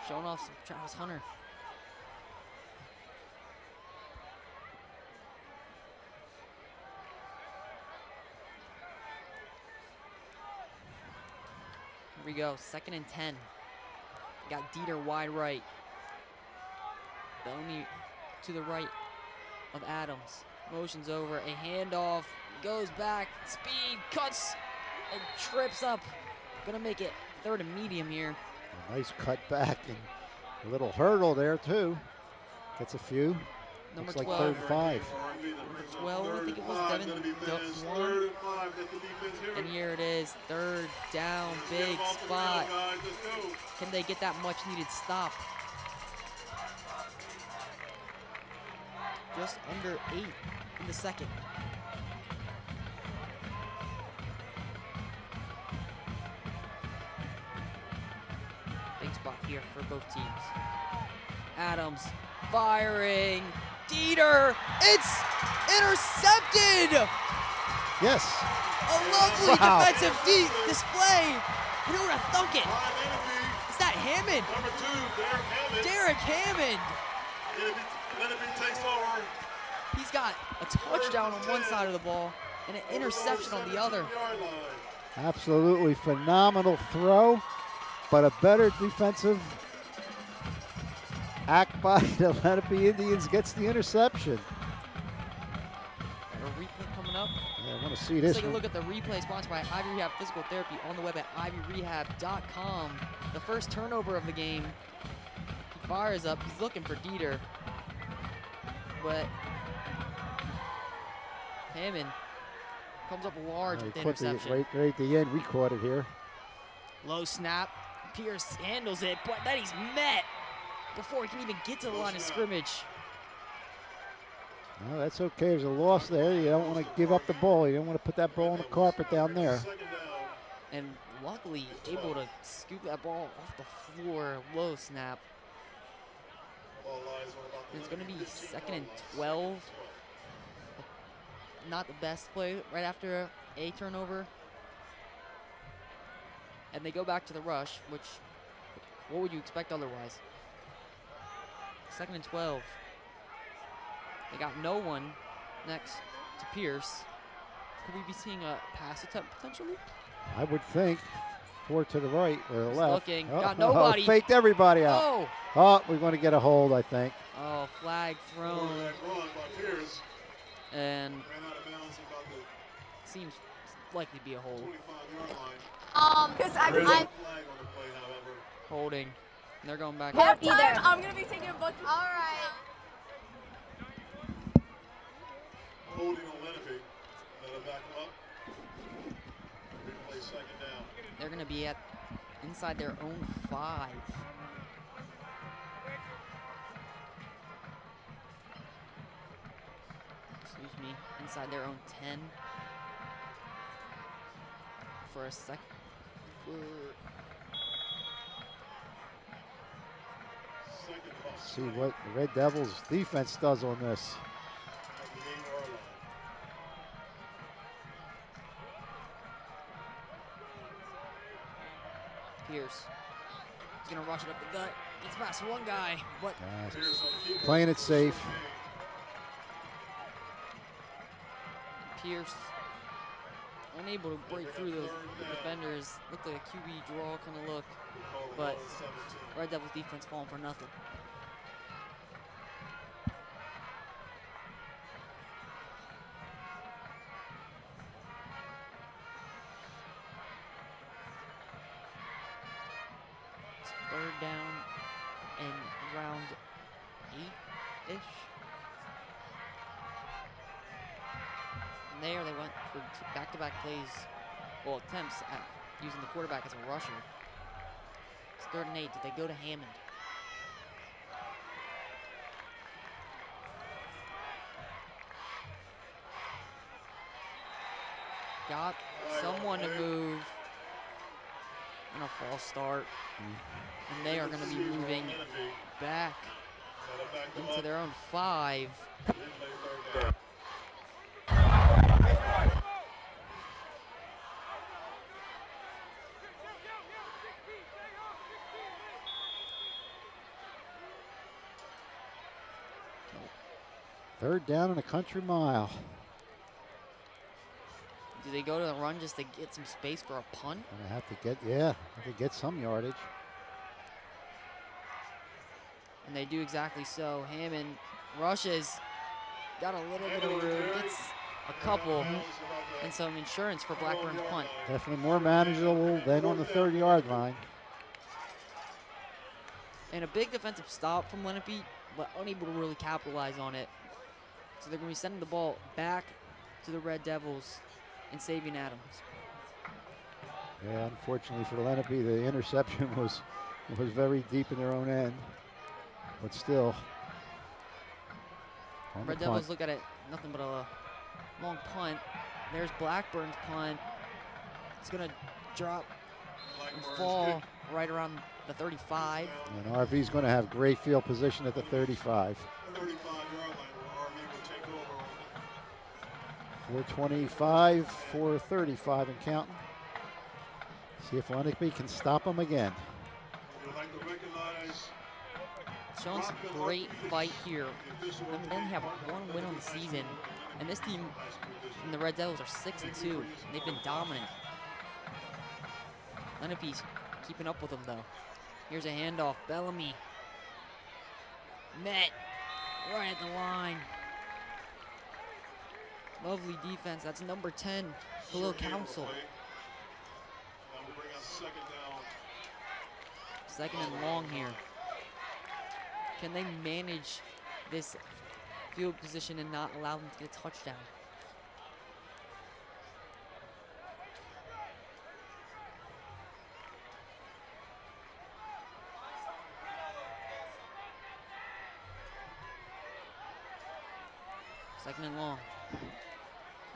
showing off some Travis Hunter. Here we go, 2nd and 10. Got Dieter wide right. Bellamy to the right of Adams. Motions over, a handoff, goes back, speed, cuts, and trips up. Gonna make it 3rd and medium here. A nice cut back and a little hurdle there too. Gets a few. Number Looks like 12. 3rd and 5. 12, I think it was Devin Duck. And here it is, 3rd down, big spot. Can they get that much needed stop? Just under 8 in the second. Big spot here for both teams. Adams firing. Dieter, it's intercepted! Yes. A lovely Wow. defensive display. Who would have thunk it? Is that Hammond? Number 2, Derek Derek Hammond. Hammond. Lenape takes over. He's got a touchdown on one side of the ball and an interception on the other. Yard line. Absolutely phenomenal throw, but a better defensive act by the Lenape Indians gets the interception. A replay coming up. Yeah, I want to see Let's this take a one. look at the replay sponsored by Ivy Rehab Physical Therapy on the web at ivyrehab.com. The first turnover of the game. He fires up. He's looking for Dieter. But Hammond comes up large with the He put it interception. right at the end. We caught it here. Low snap. Pierce handles it, but then he's met before he can even get to the line of scrimmage. No, that's okay. There's a loss there. You don't want to give up the ball. You don't want to put that ball on the carpet down there. Second down. And luckily able to scoop that ball off the floor. Low snap. Ball lies on about the It's going to be 15 2nd and yard 12. line. Not the best play right after a turnover. And they go back to the rush, which, what would you expect otherwise? 2nd and 12. They got no one next to Pierce. Could we be seeing a pass attempt potentially? I would think 4 to the right or the He's left. looking, got nobody. Faked everybody out. Oh! Oh, we're going to get a hold, I think. Oh, flag thrown. Quarterback run by Pierce. And Ran out of bounds about the seems likely to be a hold. 25-yard line. Because There is a I flag on the play, however. Holding. And they're going back. either. I'm gonna be taking a book. All right. Holding on Lenape. Let him back him up. Replay second down. They're going to be at inside their own 5. Excuse me, inside their own 10. For a sec. Second ball. See what the Red Devils defense does on this. At the 8-yard line. wash it up the gut. Gets past one guy, but Playing it safe. Pierce unable to break through those defenders. Looked like a QB draw kind of look, but Red Devils defense falling for nothing. It's third down and round 8-ish. And there they went for back-to-back plays, well, attempts at using the quarterback as a rusher. It's 3rd and 8. Did they go to Hammond? Got someone to move. And a false start. And they are going to be moving back into their own 5. Third down and a country mile. Do they go to the run just to get some space for a punt? Gonna have to get some yardage. And they do exactly so. Hammond rushes, got a little bit of room, gets a couple, and some insurance for Blackburn's punt. Definitely more manageable than on the 30-yard line. And a big defensive stop from Lenape, but unable to really capitalize on it. So they're going to be sending the ball back to the Red Devils and Sabian Adams. Yeah, unfortunately for Lenape, the interception was very deep in their own end. But still, on Red the Devils punt. look at it, nothing but a long punt. There's Blackburn's punt. It's going to drop and fall right around the 35. And RV's going to have great field position at the 35. 4:25, 4:35 and counting. See if Lenape can stop them again. Showing some great fight here. They only have 1 win on the season, and this team and the Red Devils are 6-2. They've been dominant. Lenape's keeping up with them though. Here's a handoff. Bellamy met right at the line. Lovely defense. That's number 10, Khalil Council. Second and long here. Can they manage this field position and not allow them to get a touchdown? Second and long.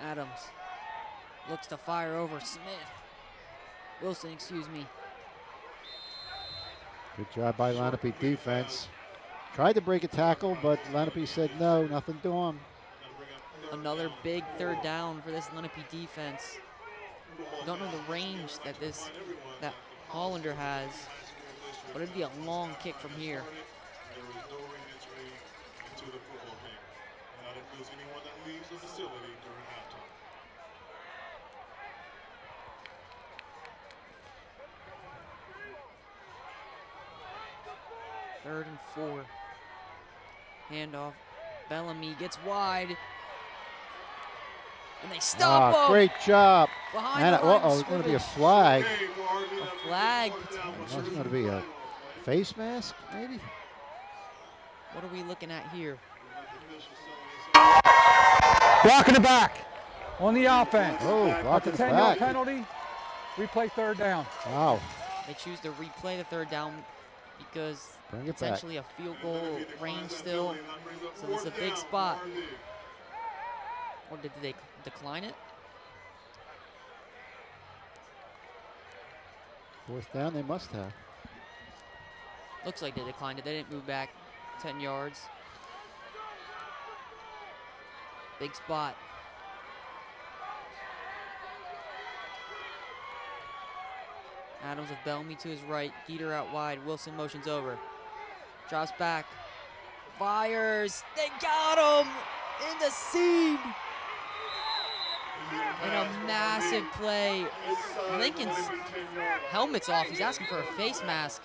Adams looks to fire over Wilson, excuse me. Good job by Lenape defense. Tried to break a tackle, but Lenape said no, nothing to him. Another big 3rd down for this Lenape defense. Don't know the range that Hollander has, but it'd be a long kick from here. Third and 4. Handoff. Bellamy gets wide. And they stop him. Great job. Behind And the line of it's going to be a scrimmage. flag. A flag, It's potentially. going to be a face mask, maybe? What are we looking at here? Blocking the back on the offense. Oh, At blocking the the 10-yard back. penalty, we play 3rd down. Wow. They choose to replay the 3rd down because Bring it back. potentially a field goal range still. So this is a big spot. Or did they decline it? 4th down, they must have. Looks like they declined it. They didn't move back 10 yards. Big spot. Adams with Bellamy to his right. Dieter out wide. Wilson motions over. Drops back. Fires. They got him in the seam. And a massive play. Lincoln's helmet's off. He's asking for a face mask.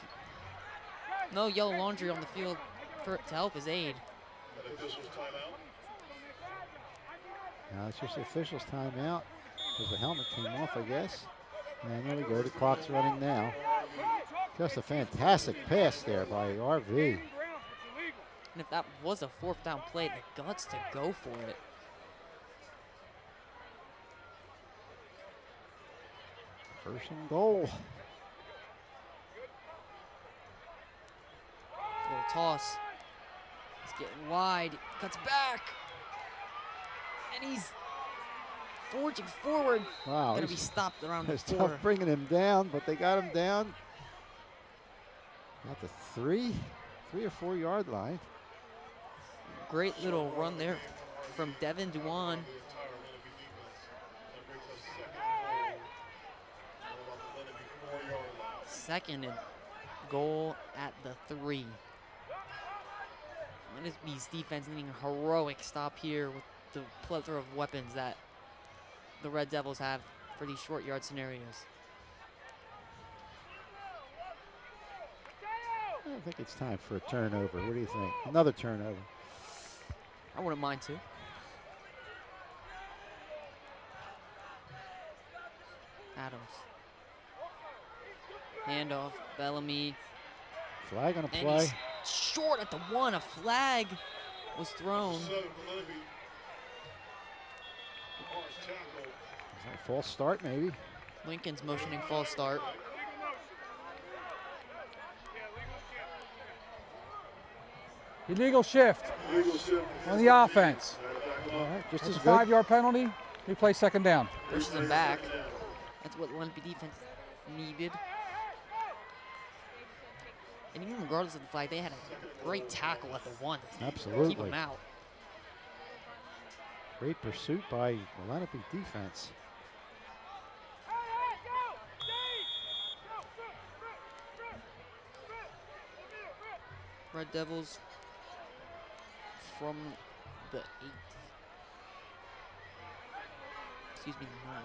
No yellow laundry on the field to help his aid. Now it's just the official's timeout because the helmet came off, I guess. And there we go. The clock's running now. Just a fantastic pass there by RV. And if that was a 4th down play, the guts to go for it. First and goal. Little toss. He's getting wide. Cuts back. And he's forging forward. Wow. Gonna be stopped around the It's 4. tough bringing him down, but they got him down at the 3 or 4 yard line. Great little run there from Devin Duan. Second and goal at the 3. Lenape's defense needing a heroic stop here with the plethora of weapons that the Red Devils have for these short yard scenarios. I think it's time for a turnover. What do you think? Another turnover. I wouldn't mind too. Adams. Handoff, Bellamy. Flag on a And play. he's short at the 1. A flag was thrown. False start, maybe. Lincoln's motioning false start. Illegal shift on the offense. All right, just It's as a good. 5-yard penalty. We play 2nd down. Pushes him back. That's what Lenape defense needed. And even regardless of the flag, they had a great tackle at the 1 to keep Absolutely. him out. Great pursuit by the Lenape defense. Red Devils from the 8th. Excuse me, the 9.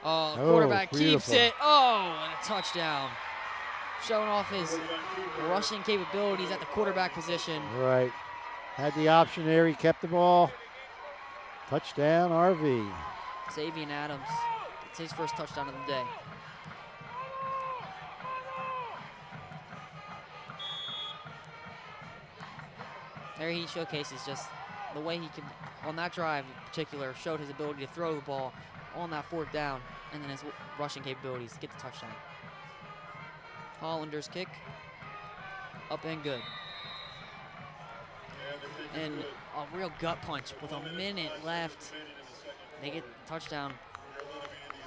Oh, quarterback keeps beautiful. it. Oh, and a touchdown. Showing off his rushing capabilities at the quarterback position. Right. Had the option there. He kept the ball. Touchdown, RV. Xavier Adams. It's his first touchdown of the day. There he showcases just the way he can, on that drive in particular, showed his ability to throw the ball on that 4th down, and then his rushing capabilities to get the touchdown. Hollander's kick, up and good. And a real gut punch with a minute left. They get the touchdown,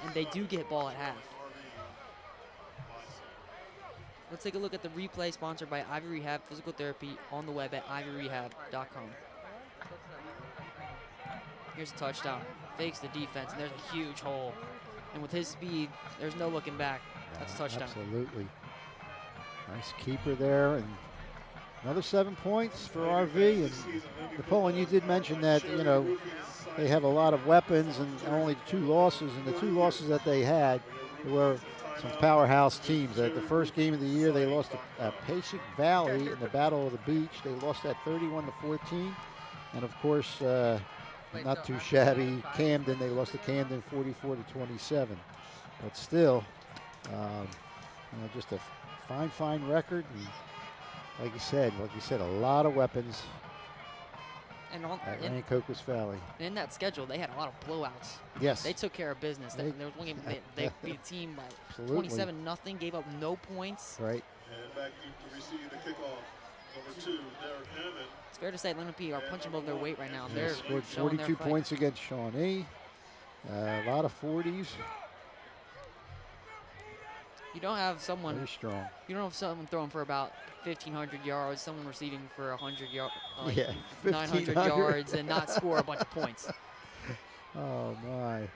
and they do get ball at half. Let's take a look at the replay sponsored by Ivy Rehab Physical Therapy on the web at ivyrehab.com. Here's a touchdown. Fakes the defense, and there's a huge hole. And with his speed, there's no looking back. That's a touchdown. Absolutely. Nice keeper there, and another 7 points for RV. And Napoleon, you did mention that, you know, they have a lot of weapons and only 2 losses. And the 2 losses that they had were some powerhouse teams. At the first game of the year, they lost to Pacific Valley in the Battle of the Beach. They lost that 31-14. And of course, not too shabby, Camden. They lost to Camden 44-27. But still, you know, just a fine record. And like you said, a lot of weapons And at Rancocas Valley. in that schedule, they had a lot of blowouts. Yes. They took care of business. There was one game they beat a team by Absolutely. 27-0, gave up no points. Right. And back to receive the kickoff, number 2, Derek Hammond. It's fair to say Lenape are punching above their weight right now. They They're scored showing their 42 fight. points against Shawnee. A lot of 40s. You don't have someone. Very strong. You don't have someone throwing for about 1,500 yards, someone receiving for 100 yards, Yeah, 900 1,500. yards, and not score a bunch of points. Oh, my.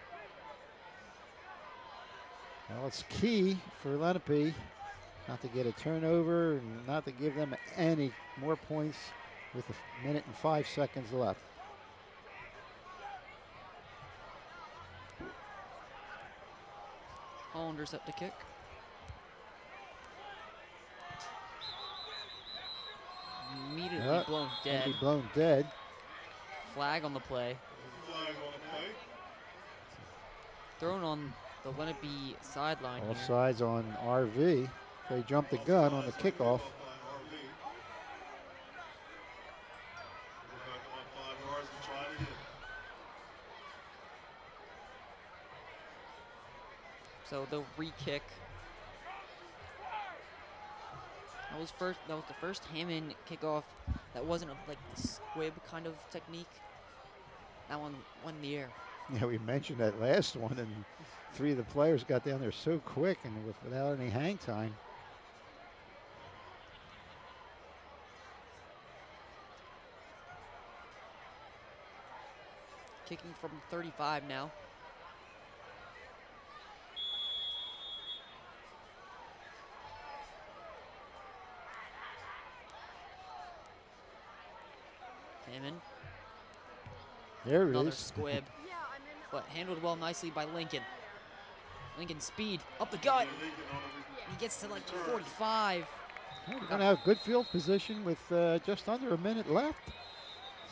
Well, it's key for Lenape not to get a turnover and not to give them any more points with a minute and 5 seconds left. Hollander's up to kick. Immediately blown dead. Be blown dead. Flag on the play. Flag on the play. Thrown on the Lenape sideline here. Offsides on RV. They jumped the gun on the kickoff. So they'll re-kick. That was the first Hammond kickoff that wasn't like the squib kind of technique. That one went in the air. Yeah, we mentioned that last one, and 3 of the players got down there so quick and without any hang time. Kicking from 35 now. Hammond. There it Another is. squib, but handled well nicely by Lincoln. Lincoln speed, up the gut. He gets to like 45. Well, we're going to have good field position with just under a minute left.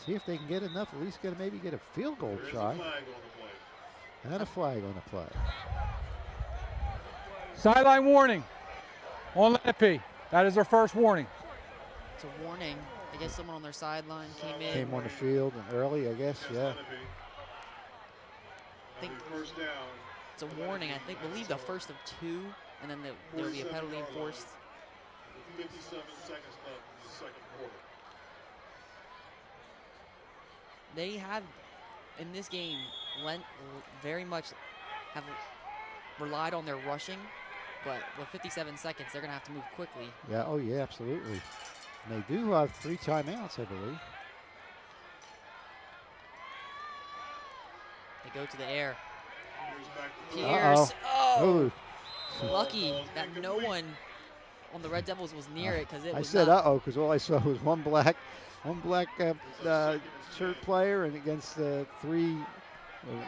See if they can get enough, at least maybe get a field goal try. And a flag on the play. Sideline warning on Lenape. That is their first warning. It's a warning. I guess someone on their sideline came in. Came on the field and early, I guess, yeah. I think it's a warning. I believe the first of 2, and then there'll be a penalty enforced. 57 seconds left in the second quarter. They have, in this game, very much have relied on their rushing, but with 57 seconds, they're going to have to move quickly. Yeah, oh yeah, absolutely. And they do have 3 timeouts, I believe. They go to the air. Uh-oh. Pierce. Oh! Ooh. Lucky that no one on the Red Devils was near it, because it was I said not, uh-oh because all I saw was one black shirt player and against 3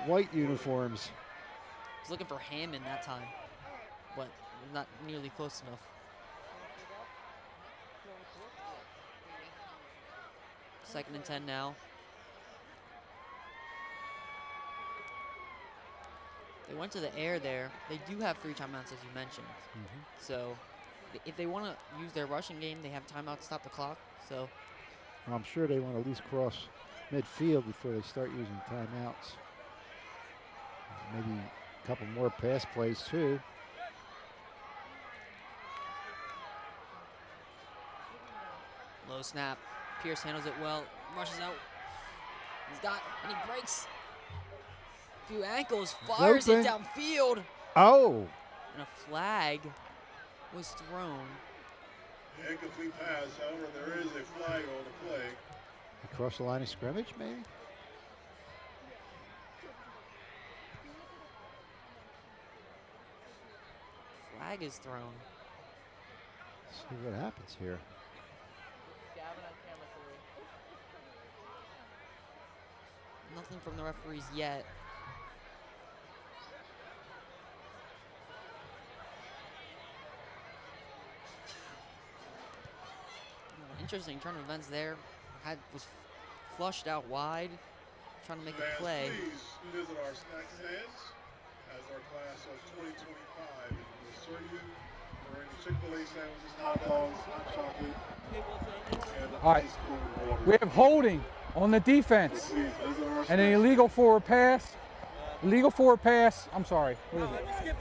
white uniforms. I was looking for Hammond that time, but not nearly close enough. Second and 10 now. They went to the air there. They do have 3 timeouts, as you mentioned. So if they want to use their rushing game, they have timeout to stop the clock. So Well, I'm sure they want to at least cross midfield before they start using timeouts. Maybe a couple more pass plays too. low snap. Pierce handles it well, rushes out. He's got, and he breaks. A few ankles, fires it downfield. Oh! And a flag was thrown. Incomplete pass, however, there is a flag on the play. Across the line of scrimmage, maybe? Flag is thrown. See what happens here. Nothing from the referees yet. Interesting turn of events there. Was flushed out wide, trying to make a play. Please visit our snack stands as our class of 2025 will serve you during the Chick-fil-A sandwiches, hot dogs, hot chocolate, and All right. ice cold water. We have holding on the defense and an illegal forward pass. Illegal forward pass. I'm sorry. What is it?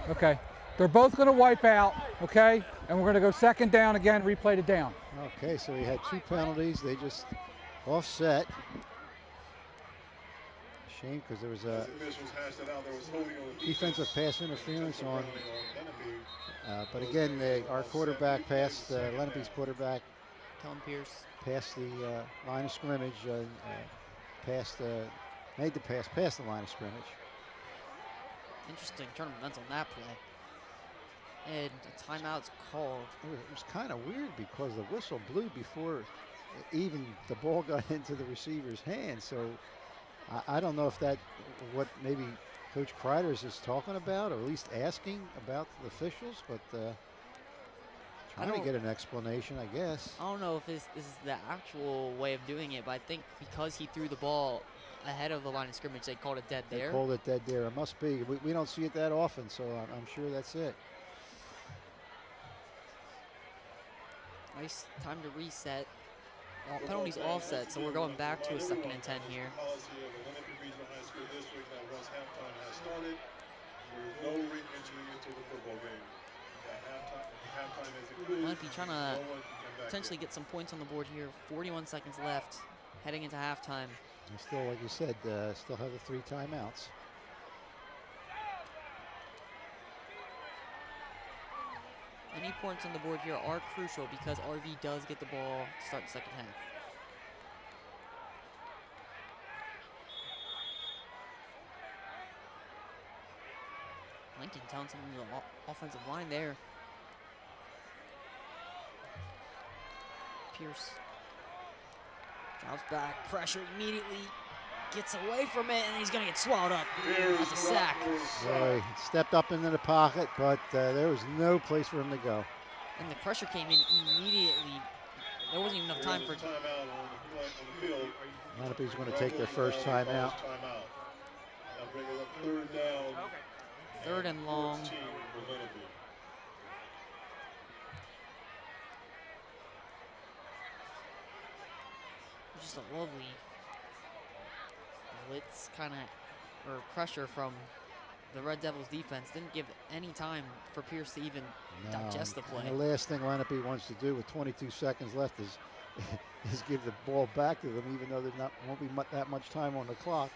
Okay. They're both going to wipe out, okay? And we're going to go second down again, replay the down. Okay, so we had 2 penalties. They just offset. Shame because there was a defensive pass interference on. But again, our quarterback passed, Lenape's quarterback Kellen Pierce passed the line of scrimmage, made the pass past the line of scrimmage. Interesting turn of events on that play. And a timeout's called. It was kind of weird because the whistle blew before even the ball got into the receiver's hand. So I don't know if that what maybe Coach Kriders is talking about, or at least asking about the officials, but trying to get an explanation, I guess. I don't know if this is the actual way of doing it, but I think because he threw the ball ahead of the line of scrimmage, they called it dead there. They called it dead there. It must be. We don't see it that often, so I'm sure that's it. Nice time to reset. Penalties offset, so we're going back to a 2nd and 10 here. Lenape trying to potentially get some points on the board here. 41 seconds left, heading into halftime. And still, like you said, still have the 3 timeouts. Any points on the board here are crucial because RV does get the ball to start the second half. Lincoln telling something to the offensive line there. Pierce drops back, pressure immediately, gets away from it, and he's going to get swallowed up. That's a sack. Boy, he stepped up into the pocket, but there was no place for him to go. And the pressure came in immediately. There wasn't even enough time for... Lenape's going to take their first timeout. 3rd and long. Just a lovely blitz kind of, or pressure from the Red Devils defense. Didn't give any time for Pierce to even digest the play. And the last thing Lenape wants to do with 22 seconds left is give the ball back to them, even though there won't be that much time on the clock.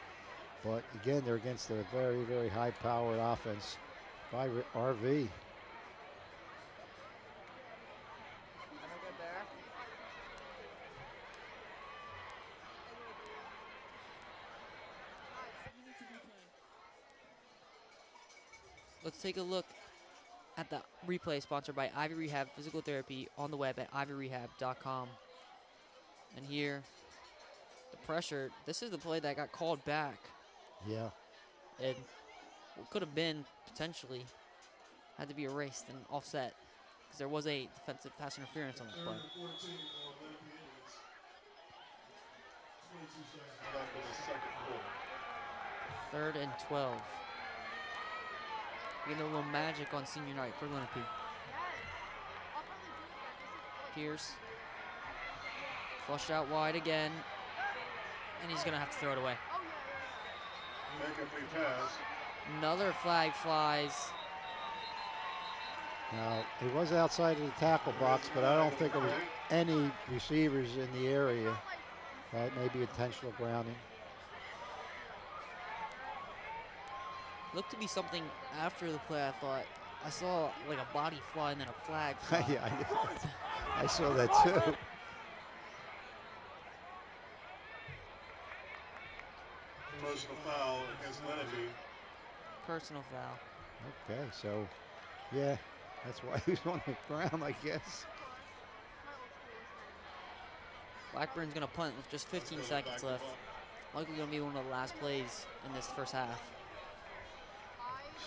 But again, they're against a very, very high-powered offense by RV. Let's take a look at the replay sponsored by Ivy Rehab Physical Therapy on the web at ivyrehab.com. And here, the pressure. This is the play that got called back. Yeah. And what could have been potentially had to be erased and offset because there was a defensive pass interference on the play. 3rd and 12. Getting a little magic on senior night for Lenape. Pierce. Flushed out wide again. And he's going to have to throw it away. Another flag flies. Now, it was outside of the tackle box, but I don't think there was any receivers in the area. That may be intentional grounding. Looked to be something after the play. I thought I saw like a body fly and then a flag fly. Yeah, I saw that too. Personal foul against Lenape. Personal foul. Okay, so yeah, that's why he was on the ground, I guess. Blackburn's going to punt with just 15 seconds left. Likely going to be one of the last plays in this first half.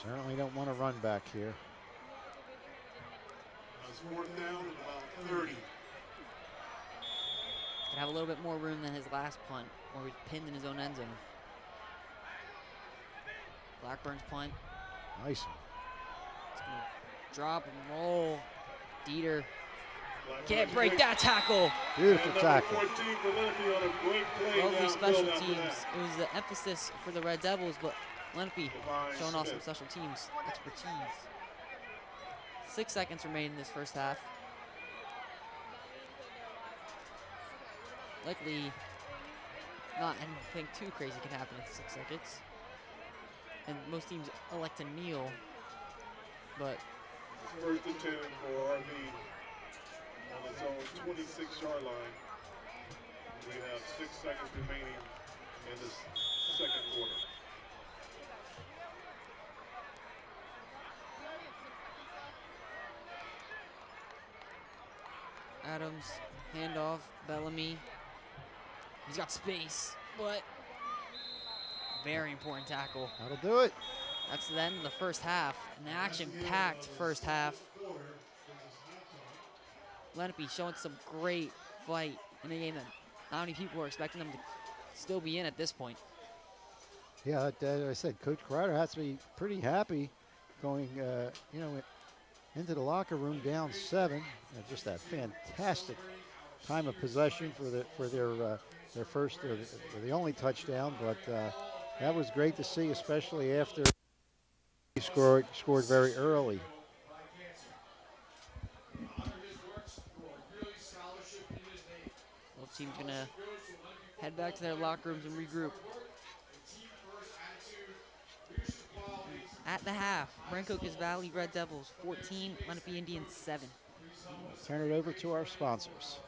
Certainly don't want to run back here. That's 4th down at about 30. Could have a little bit more room than his last punt, where he pinned in his own end zone. Blackburn's punt. Nice. It's going to drop and roll. Dieter can't break that tackle. Beautiful tackle. Lovely special teams. It was the emphasis for the Red Devils, but Lenape showing off some special teams expertise. 6 seconds remain in this first half. Likely not anything too crazy can happen in 6 seconds. And most teams elect to kneel, but 1st and 10 for RV on its own 26-yard line. We have 6 seconds remaining in this second quarter. Adams, handoff, Bellamy. He's got space, but very important tackle. That'll do it. That's the end of the first half. An action-packed first half. Lenape showing some great fight in a game that not many people were expecting them to still be in at this point. Yeah, as I said, Coach Kreider has to be pretty happy going, into the locker room down 7. Just that fantastic time of possession for their first or the only touchdown. But that was great to see, especially after he scored very early. Both teams gonna head back to their locker rooms and regroup. At the half, Rancocas Valley Red Devils 14, Lenape Indians 7. Turn it over to our sponsors.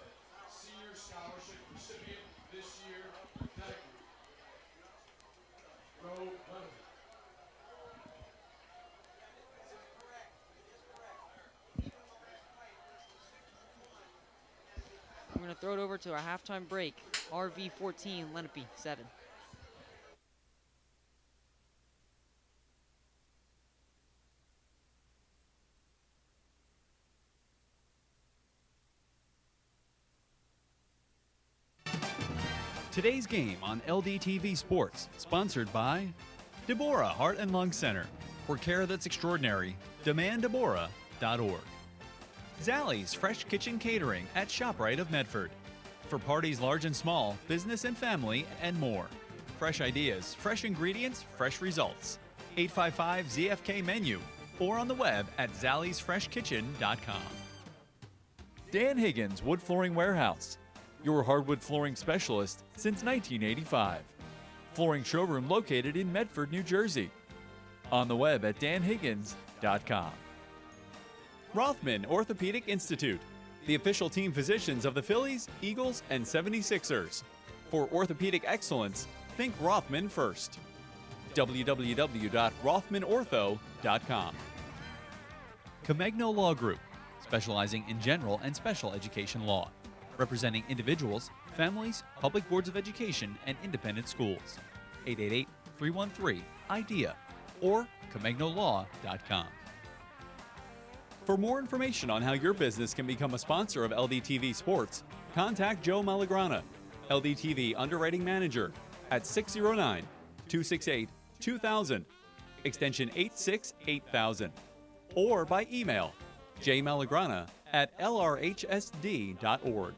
We're going to throw it over to our halftime break. RV 14, Lenape 7. Today's game on LDTV Sports, sponsored by Deborah Heart and Lung Center. For care that's extraordinary, demanddeborah.org. Zallie's Fresh Kitchen Catering at ShopRite of Medford. For parties large and small, business and family, and more. Fresh ideas, fresh ingredients, fresh results. 855-ZFK menu or on the web at zalliesfreshkitchen.com. Dan Higgins Wood Flooring Warehouse, your hardwood flooring specialist since 1985. Flooring showroom located in Medford, New Jersey. On the web at danhiggins.com. Rothman Orthopedic Institute, the official team physicians of the Phillies, Eagles, and 76ers. For orthopedic excellence, think Rothman first. www.rothmanortho.com. Comegno Law Group, specializing in general and special education law, representing individuals, families, public boards of education, and independent schools. 888-313-IDEA or ComegnoLaw.com. For more information on how your business can become a sponsor of LDTV Sports, contact Joe Malagrana, LDTV Underwriting Manager, at 609-268-2000, extension 868,000, or by email jmalagrana@lrhsd.org.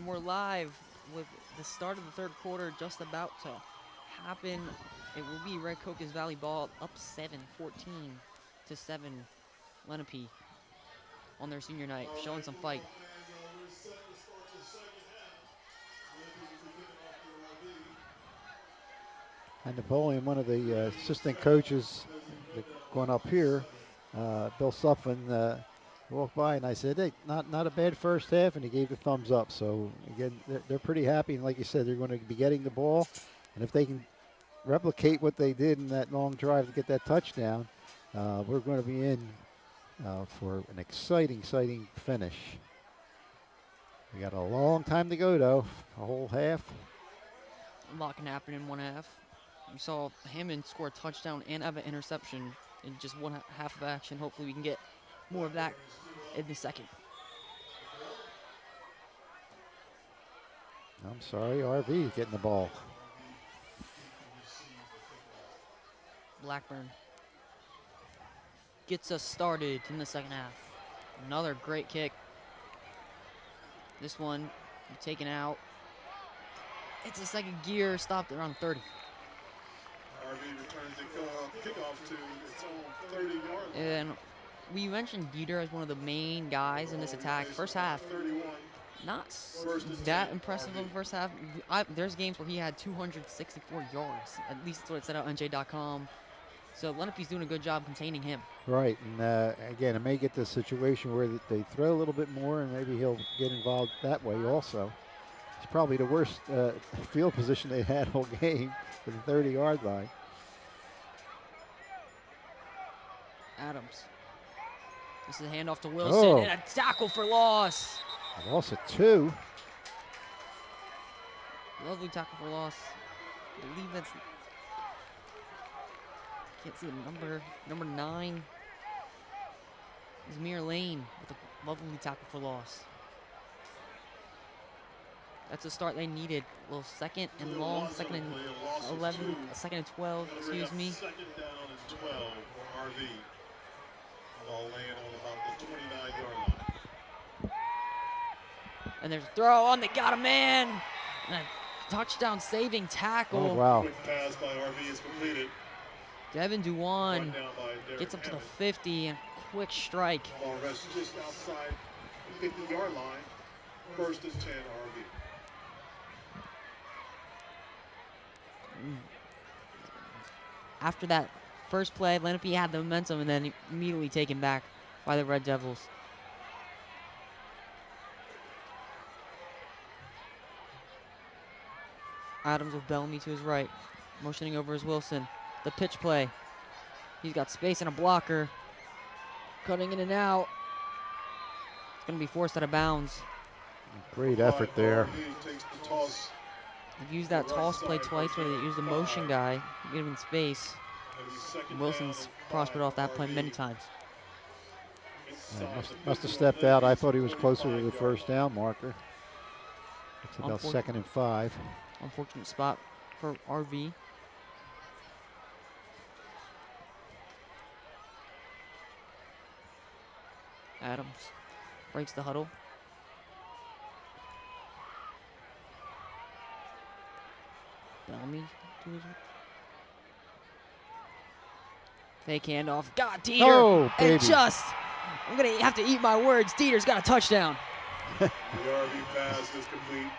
And we're live with the start of the third quarter just about to happen. It will be Rancocas Valley ball up 14-7 Lenape on their senior night, showing some fight. And Napoleon, one of the assistant coaches going up here, Bill Suffin, walked by and I said, hey, not a bad first half, and he gave the thumbs up. So again, they're pretty happy, and like you said, they're going to be getting the ball, and if they can replicate what they did in that long drive to get that touchdown, we're going to be in for an exciting finish. We got a long time to go though, a whole half. A lot can happen in one half. We saw Hammond score a touchdown and have an interception in just one half of action. Hopefully we can get more of that in the second. I'm sorry, RV is getting the ball. Blackburn gets us started in the second half. Another great kick. This one taken out. It's a second gear, stopped around 30. RV returns the kickoff to its own 30-yard line. And we mentioned Dieter as one of the main guys in this attack. First half, not that impressive of the first half. There's games where he had 264 yards. At least that's what it said on NJ.com. So Lenape's doing a good job containing him. Right, and again, it may get to a situation where they throw a little bit more, and maybe he'll get involved that way also. It's probably the worst field position they had all game for the 30-yard line. Adams. This is a handoff to Wilson, and a tackle for loss. A loss of 2. Lovely tackle for loss. I believe that's, can't see the number. Number 9 is Mir Lane with a lovely tackle for loss. That's a start they needed. A little second and long, second and 11, second and 12, excuse me. Second down and 12 for RV. Ball laying on about the 29-yard line. And there's a throw on, they got a man. And a touchdown saving tackle. Oh, wow. Quick pass by RV is completed. Devin Duwan Brought down by Derek gets up to the Hammond. 50 and quick strike. Ball rests just outside the 50-yard line. First and 10 RV. After that first play, Lenape had the momentum and then immediately taken back by the Red Devils. Adams with Bellamy to his right, motioning over as Wilson. The pitch play. He's got space and a blocker. Cutting in and out. It's going to be forced out of bounds. Great effort there. RV takes the toss. They've used that toss play twice where they used the motion guy to get him in space. Wilson's prospered off that play many times. Must have stepped out. I thought he was closer to the first down marker. It's about 2nd and 5. Unfortunate spot for RV. Adams breaks the huddle. Bellamy to his fake handoff. Got Dieter. Oh, and baby. I'm going to have to eat my words. Dieter's got a touchdown. The RV pass is complete.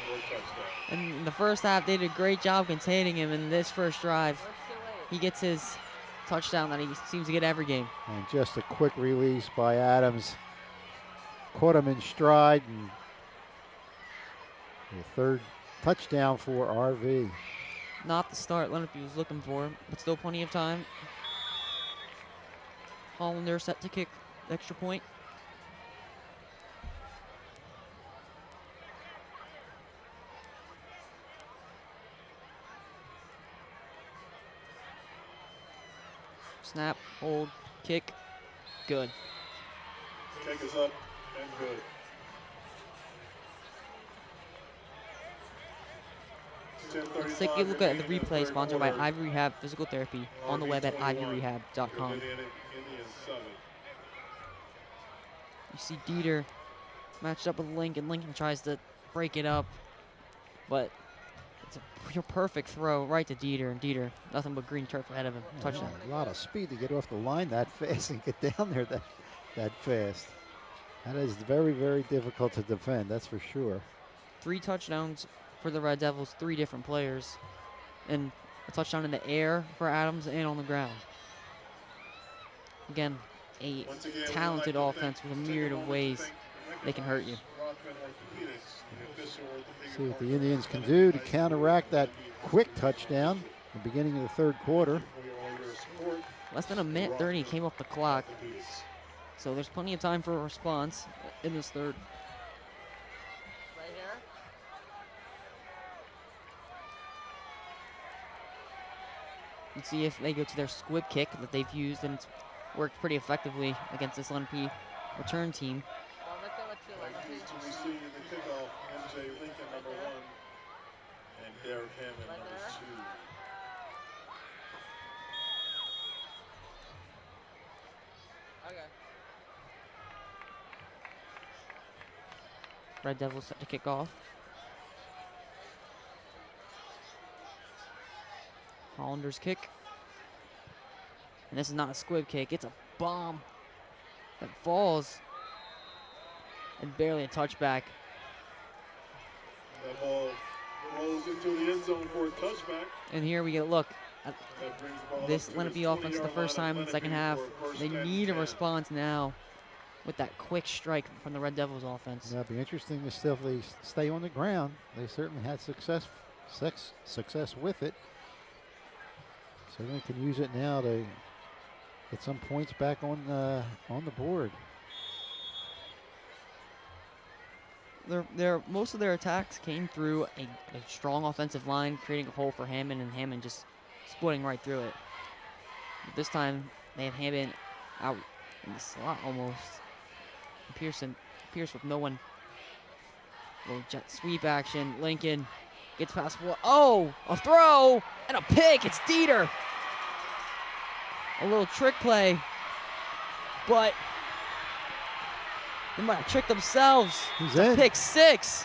No touchdown. And in the first half, they did a great job containing him. In this first drive, he gets his touchdown that he seems to get every game. And just a quick release by Adams. Caught him in stride, and the third touchdown for RV. Not the start Lenape was looking for, but still plenty of time. Hollander set to kick the extra point. Snap, hold, kick, good. Kick is up and good. Let's take a look at the replay sponsored by Ivy Rehab Physical Therapy on the web at ivyrehab.com. You see Dieter matched up with Lincoln. Lincoln tries to break it up. But it's a pure perfect throw right to Dieter. And Dieter, nothing but green turf ahead of him. Touchdown. A lot of speed to get off the line that fast and get down there that fast. That is very, very difficult to defend, that's for sure. 3 touchdowns for the Red Devils, 3 different players. And a touchdown in the air for Adams and on the ground. Again, a talented offense with a myriad of ways they can hurt you. See what the Indians can do to counteract that quick touchdown at the beginning of the third quarter. Less than a minute 30 came off the clock. So there's plenty of time for a response in this third. Right here. Let's see if they go to their squib kick that they've used, and it's worked pretty effectively against this Lenape return team. Well, let's go with two Lenape. To receive the kickoff, MJ Lincoln, number 1, and Derek Hammond, Right number there. 2. Okay. Red Devils set to kick off. Hollander's kick. And this is not a squib kick, it's a bomb that falls and barely a touchback. That ball rolls into the end zone for a touchback. And here we get a look at That brings the ball this up to Lenape the offense the 20-yard first line time of in the second Lenape half. for a first They and need a 10. response now with that quick strike from the Red Devils offense. Yeah, it'll be interesting to see if they stay on the ground. They certainly had success with it. Certainly can use it now to get some points back on the board. Most of their attacks came through a strong offensive line, creating a hole for Hammond, and Hammond just splitting right through it. But this time, they had Hammond out in the slot almost. And Pierce with no one. Little jet sweep action. Lincoln gets past one. Oh, a throw and a pick. It's Dieter. A little trick play, but they might have tricked themselves. He's in. Pick 6.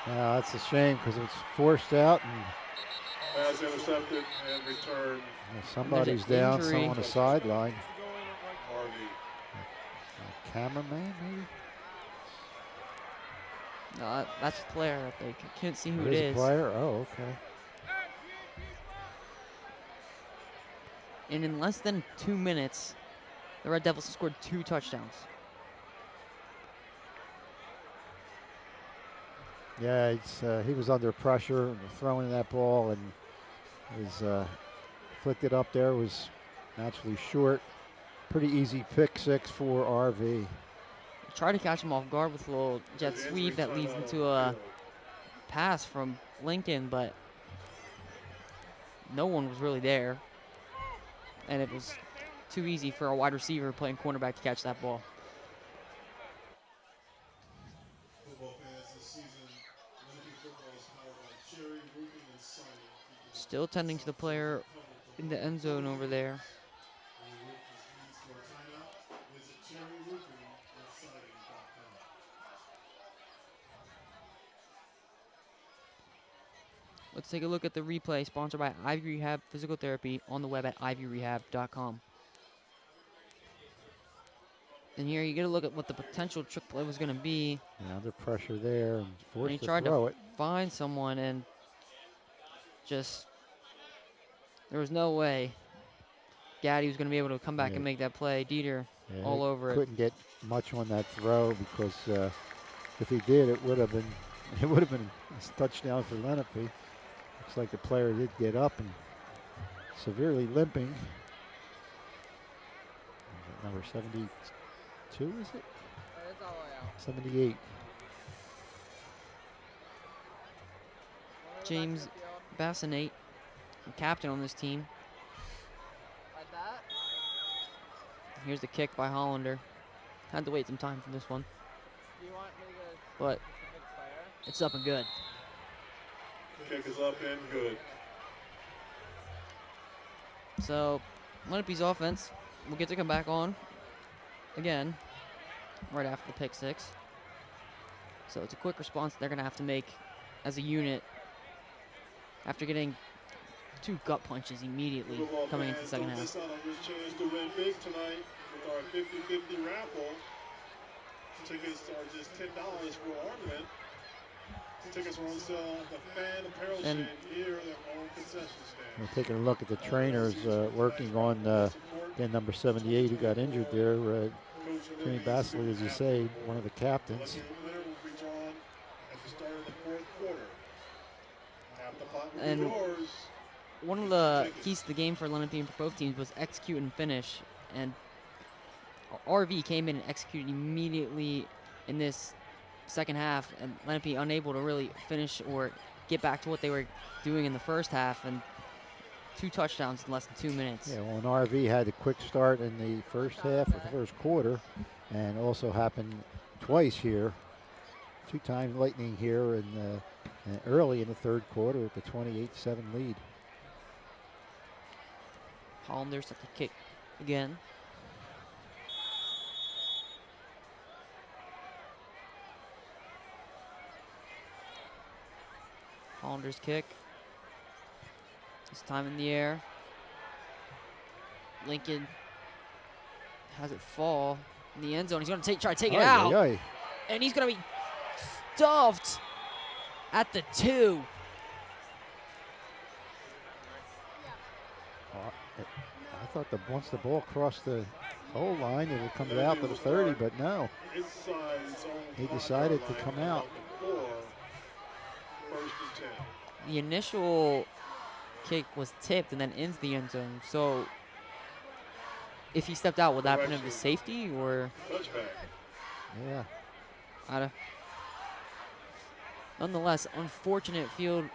That's a shame because it's forced out and Pass intercepted and returned. somebody's There's an down, injury. someone on the sideline. Harvey. A cameraman, maybe? No, that's the player that they can't see who It it is is. a player? Oh, okay. And in less than 2 minutes, the Red Devils scored 2 touchdowns. Yeah, he was under pressure and throwing that ball, and his flicked it up there, was naturally short. Pretty easy pick 6 for RV. Try to catch him off guard with a little jet sweep that leads into a pass from Lincoln, but no one was really there. And it was too easy for a wide receiver playing cornerback to catch that ball. Football fans, this season, Lenape football is powered by Cherry Roofing and Siding. Still tending to the player in the end zone over there. For a timeout, visit cherryroofingandsiding.com. Let's take a look at the replay sponsored by Ivy Rehab Physical Therapy on the web at ivyrehab.com. And here you get a look at what the potential trick play was going to be. Yeah, under pressure there and And forced he to tried throw to it. find someone, and just there was no way Gaddy was going to be able to come back Yeah. and make that play. Dieter Yeah, all he over it. couldn't get much on that throw because if he did, it would have been a touchdown for Lenape. Looks like the player did get up and severely limping. Number 72, is it? It's all the way out. 78. James Bassinate, the captain on this team. Like that? Here's the kick by Hollander. Had to wait some time for this one, Do you want me to but specific player? it's up and good. Kick is up and good. So Lenape's offense will get to come back on again right after the pick 6. So it's a quick response they're going to have to make as a unit after getting 2 gut punches immediately coming into the second half. This out on your chance to win big tonight with our 50-50 raffle. Tickets are just $10 for ornament. Tickets are on sale at the fan apparel And shed here at their own concession stand. We're taking a look at the trainers working on again, number 78 who got injured there. Jimmy Bassley, as you say, one of the captains. Lucky winner will be drawn at the start of the fourth quarter. Half the pot will be And yours. one of the keys to the game for Lenape and for both teams was execute and finish. And RV came in and executed immediately in this second half, and Lenape unable to really finish or get back to what they were doing in the first half, and 2 touchdowns in less than 2 minutes. Yeah, well, and RV had a quick start in the first half of the first quarter, and also happened twice here, 2 times lightning here and early in the third quarter at the 28-7 lead. Hollanders at the kick again. Hollanders kick. This time in the air. Lincoln has it fall in the end zone. He's going to try to take it out. Aye. And he's going to be stuffed at the 2. I thought once the ball crossed the goal line, it would come out to the 30, but no. He decided to come out. The initial kick was tipped and then into the end zone. So if he stepped out, would that have been a safety or? Yeah. Nonetheless, unfortunate field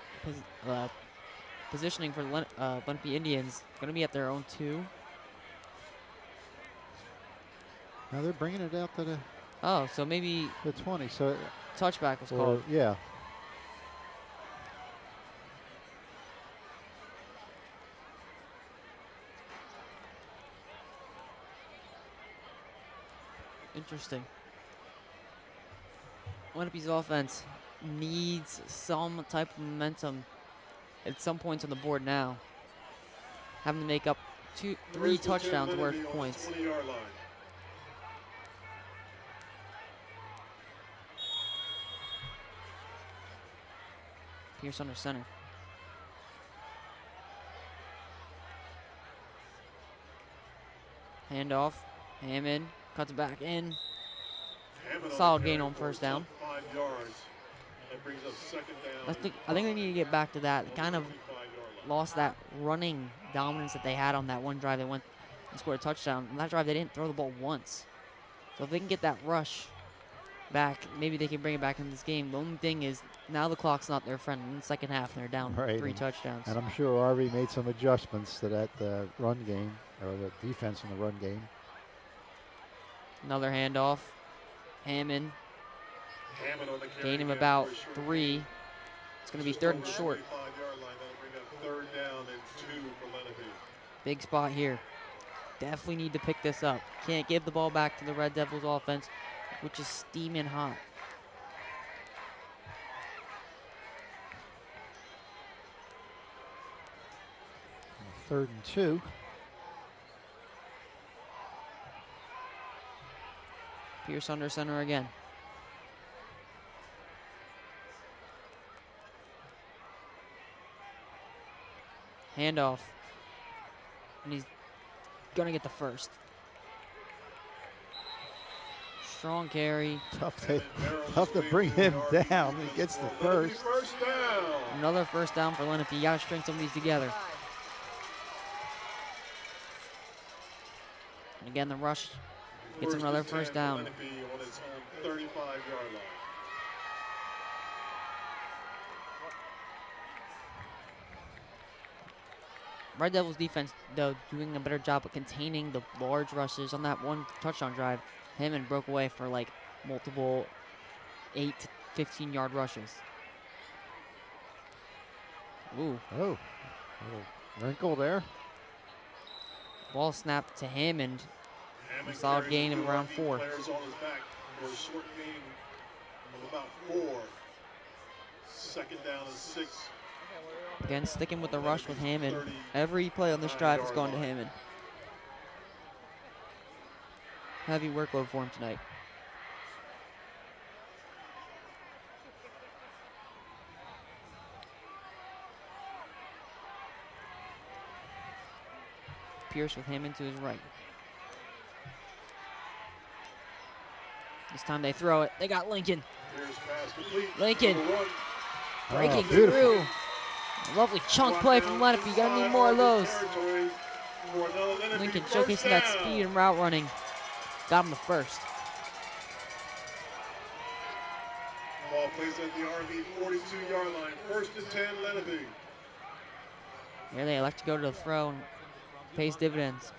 positioning for the Lenape Indians. Going to be at their own 2. Now they're bringing it out to the. Oh, so maybe the 20. So touchback was called. Yeah. Interesting. Lenape's offense needs some type of momentum at some points on the board now. Having to make up 3 touchdowns worth of points. Pierce under center. Handoff. Hammond cuts it back in. Solid gain on first down. 5 yards. That brings up second down. I think they need to get back to that. They kind of lost that running dominance that they had on that one drive. They went and scored a touchdown. On that drive, they didn't throw the ball once. So if they can get that rush back, maybe they can bring it back in this game. The only thing is now the clock's not their friend. In the second half, they're down 3 touchdowns. And I'm sure RV made some adjustments to that run game, or the defense in the run game. Another handoff. Hammond. Gain him about 3. It's going to be 3rd and short. Big spot here. Definitely need to pick this up. Can't give the ball back to the Red Devils offense, which is steaming hot. Third and 2. Pierce under center again. Handoff. And he's going to get the first. Strong carry. Tough to bring him down. He gets the first. Another first down for Lenape. You got to string some of these together. And again, the rush gets another first down. Red Devils defense, though, doing a better job of containing the large rushes on that one touchdown drive. Hammond broke away for like multiple 8 to 15-yard rushes. Ooh. Oh, a little wrinkle there. Ball snapped to Hammond. A solid gain of around 4. with about 4. Second down and 6. Again, sticking with the rush with Hammond. Every play on this drive is going to Hammond. Heavy workload for him tonight. Pierce with Hammond to his right. This time they throw it. They got Lincoln. Lincoln breaking through. A lovely chunk play from Lenape. You gotta need more of those. Lincoln showcasing that speed and route running. Got him the first. Ball plays at the RV 42-yard line. 1st and 10, Lenape. Here they elect to go to the throw and pays dividends.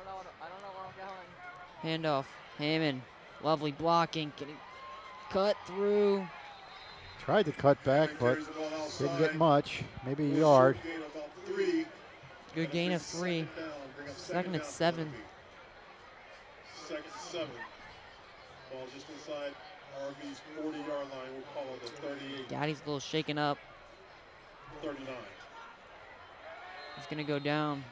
I don't know where I'm going. Handoff. Hammond. Lovely blocking. Getting cut through. Tried to cut back, but didn't get much. Maybe a yard. Good gain of 3. 2nd and 7. 2nd and 7. Ball just inside RV's 40-yard line. We'll call it a 38. Gaddy's a little shaken up. 39. He's going to go down.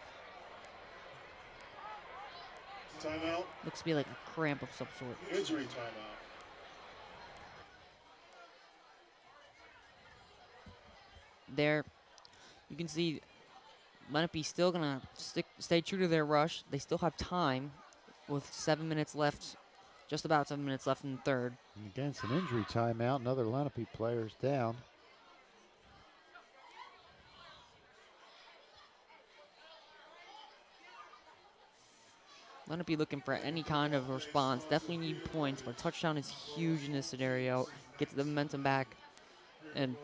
Timeout. Looks to be like a cramp of some sort. Injury timeout. There, you can see Lenape still going to stay true to their rush. They still have time with 7 minutes left, just about 7 minutes left in the third. And again, some injury timeout. Another Lenape player's down. Lenape looking for any kind of response. Definitely need points, but a touchdown is huge in this scenario. Gets the momentum back and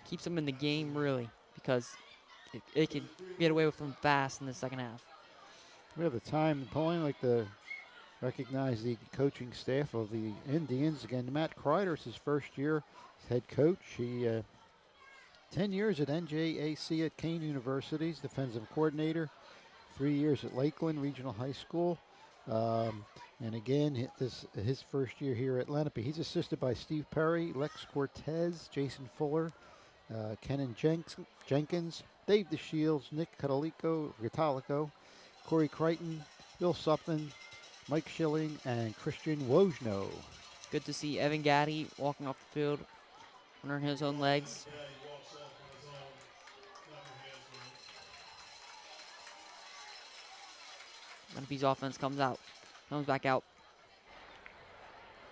keeps them in the game, really, because it can get away with them fast in the second half. We have the time polling, like to recognize the coaching staff of the Indians. Again, Matt Kreider is his first year as head coach. He 10 years at NJAC at Kane University's defensive coordinator, 3 years at Lakeland Regional High School. And again, his first year here at Lenape. He's assisted by Steve Perry, Lex Cortez, Jason Fuller, Kenan Jenkins, Dave DeShields, Nick Catalico, Corey Crichton, Bill Suppin, Mike Schilling, and Christian Wojno. Good to see Evan Gaddy walking off the field, running his own legs. Lenape's offense comes back out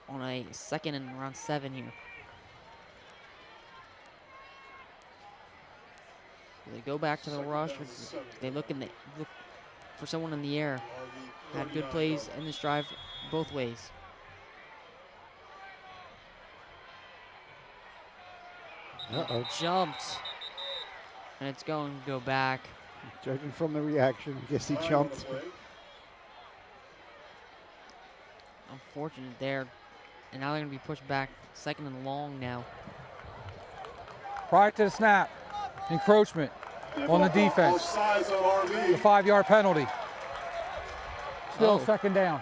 on a 2nd and around 7 here. They go back to the rush. They look for someone in the air. Had good plays in this drive both ways. Jumped. And it's going to go back. Judging from the reaction, I guess he jumped. Unfortunate there. And now they're going to be pushed back 2nd and long now. Prior to the snap, encroachment on the defense. The 5-yard penalty. Still 2nd down.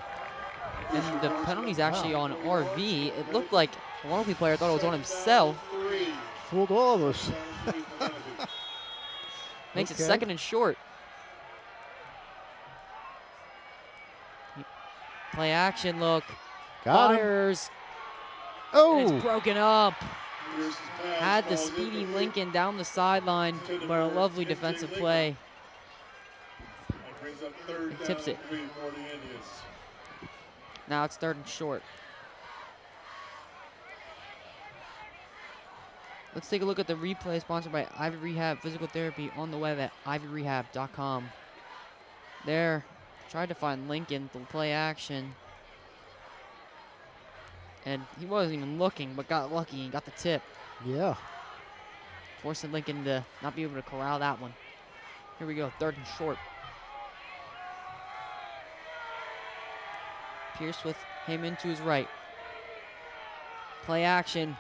And the penalty's actually on RV. It looked like the Lenape player thought it was on himself. Fooled all of us. Makes it 2nd and short. Play action look. Got Fires. him. Oh! And it's broken up. Had the speedy Lincoln down the sideline, but a lovely defensive play. It tips it. Now it's 3rd and short. Let's take a look at the replay sponsored by Ivy Rehab Physical Therapy on the web at ivyrehab.com. There, tried to find Lincoln to play action. And he wasn't even looking, but got lucky and got the tip. Yeah. Forcing Lincoln to not be able to corral that one. Here we go, 3rd and short. Pierce with him into his right. Play action.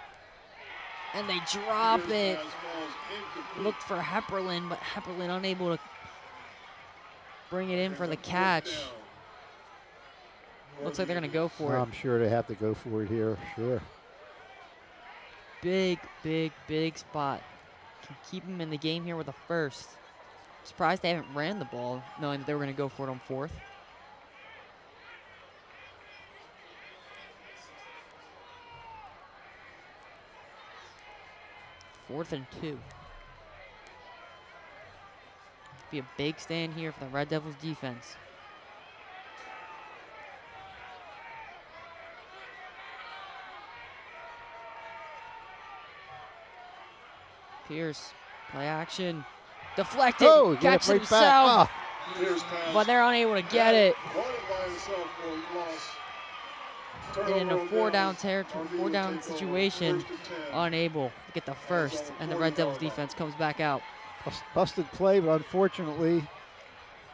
And they drop it. Looked for Hepperlin, but Hepperlin unable to bring it in for the catch. Looks like they're going to go for it. I'm sure they have to go for it here. Sure. Big, big, big spot. Can keep them in the game here with a first. Surprised they haven't ran the ball, knowing that they were going to go for it on fourth. Fourth and 2. Be a big stand here for the Red Devils defense. Pierce, play action, deflected, Oh, get catches it right himself, back. but they're unable to get it. Running by himself for a loss. And in a Turnover four-down RV will take situation, over, 1st and 10. unable to get the first, and the Red Devils defense comes back out. Busted play, but unfortunately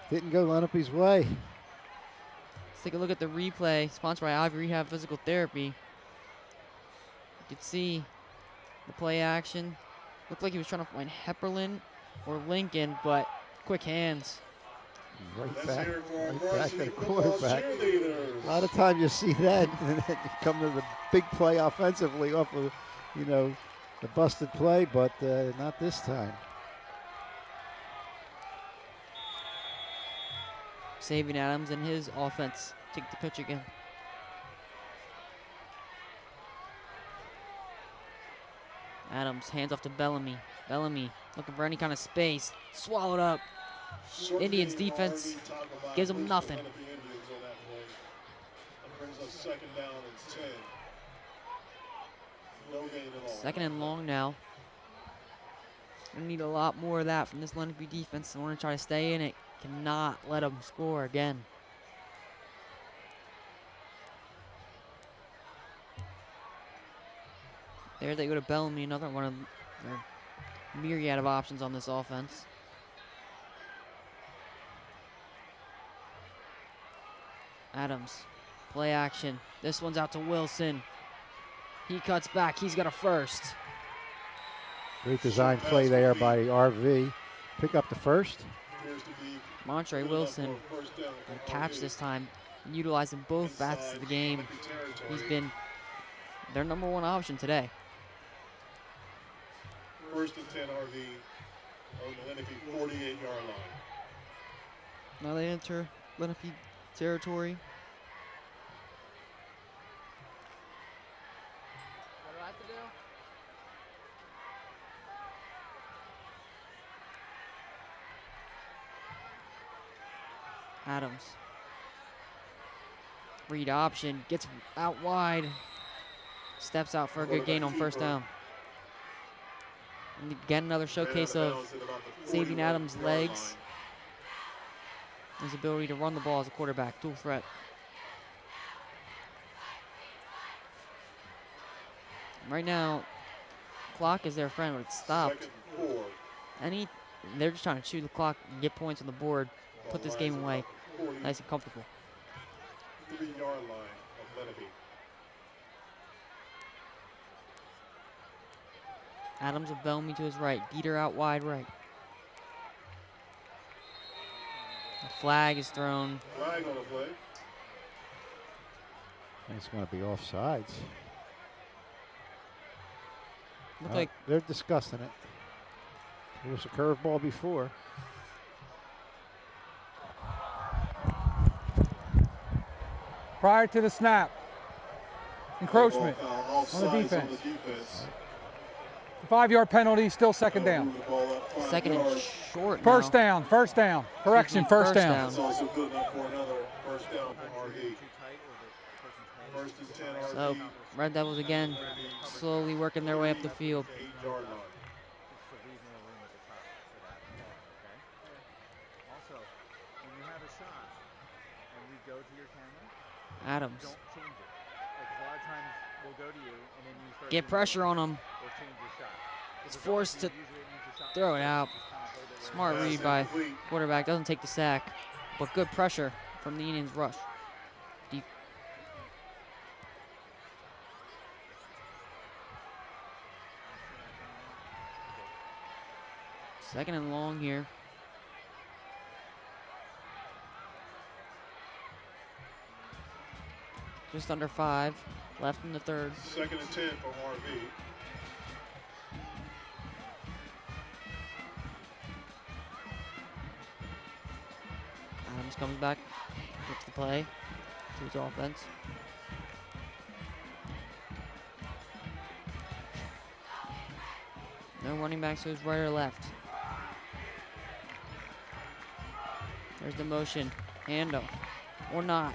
didn't go Lenape's way. Let's take a look at the replay, sponsored by Ivy Rehab Physical Therapy. You can see the play action. Looked like he was trying to find Hepperlin or Lincoln, but quick hands. Right Let's back, hear it for our right back to varsity the football quarterback. cheerleaders. A lot of times you see that, and then you come to the big play offensively off of, the busted play, but not this time. Saving Adams and his offense take the pitch again. Adams hands off to Bellamy. Bellamy looking for any kind of space. Swallowed up. Indians defense gives them nothing. That brings us 2nd down and 10. No gain at all. Second and long now. We need a lot more of that from this Lenape defense. I want to try to stay in it. Cannot let them score again. There they go to Bellamy, another one of their myriad of options on this offense. Adams, play action. This one's out to Wilson. He cuts back. He's got a first. Great design play there by RV. Pick up the first. Montre Wilson, a catch this time, utilizing both facets of the game. He's been their #1 option today. 1st and 10 RV on the Lenape 48-yard line. Now they enter Lenape territory. What do I have to do? Adams. Read option, gets out wide. Steps out for a good gain on 1st down. And again, another showcase of saving Adams' legs. His ability to run the ball as a quarterback, dual threat. Right now, clock is their friend, but it's stopped. They're just trying to chew the clock and get points on the board, put this game away, nice and comfortable. 3-yard line of Lenape. Adams with Bellamy to his right, Dieter out wide right. The flag is thrown. Flag on the play. And it's going to be offsides. Look like They're discussing it. It was a curveball before. Prior to the snap. Encroachment on the Offsides defense. on the defense. 5-yard penalty, still 2nd down. Move the ball up 5 second and yards. short First now. down, first down. Correction, first down. That's also good enough for another 1st down for RV. 1st and 10 RV. So Red Devils again slowly working their way up the field. 8-yard line. Also, when you have a shot and we go to your camera, Adams. don't change it. Like a lot of times we'll go to you and then you start Get pressure on him. we'll change your shot. He's forced to Usually it means your shot throw it out. just kind of hold it where Smart Pass read by incomplete. quarterback. Doesn't take the sack, but good pressure from the Indians' rush. Deep. Second and long here. Just under 5 left in the third. 2nd and 10 for RV. Adams comes back, gets the play to his offense. No running backs to his right or left. There's the motion. Handoff. Or not.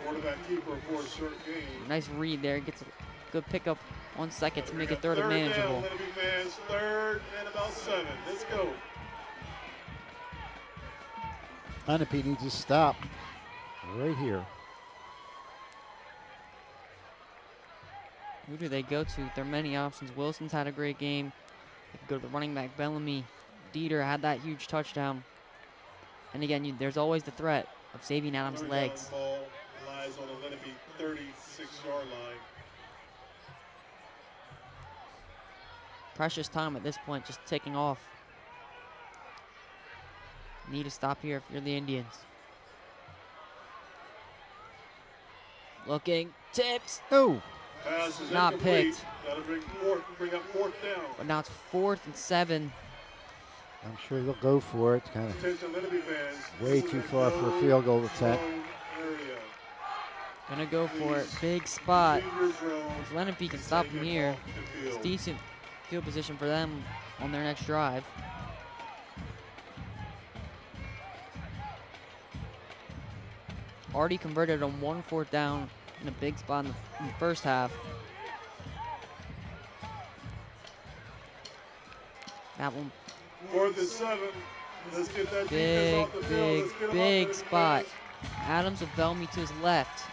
Quarterback keeper for a short game. Nice read there. Gets a good pickup on second to make it third and Third down, manageable. Lenape fans. 3rd and about 7. Let's go. Lenape needs to stop right here. Who do they go to? There are many options. Wilson's had a great game. They could go to the running back, Bellamy. Dieter had that huge touchdown. And again, there's always the threat of saving Adams' Third legs. down ball lies on the Lenape 36-yard line. Precious time at this point, just ticking off. Need to stop here if you're the Indians. Looking, tips. Oh, Pass is Not incomplete. picked. Gotta bring up 4th down. But now it's 4th and 7. I'm sure they'll go for it. Kind of Attention Lenape fans. way This too is far for a field goal attempt. zone area. Gonna go for it. Big spot. Receiver zone. If Lenape can stop him here, Off the it's field. decent field position for them on their next drive. Already converted on 1 4th down in a big spot in the first half. That one, 4th and 7. Let's get that defense big, off the field. big, Let's get 'em big off the spot. defense. Adams with Bellamy to his left.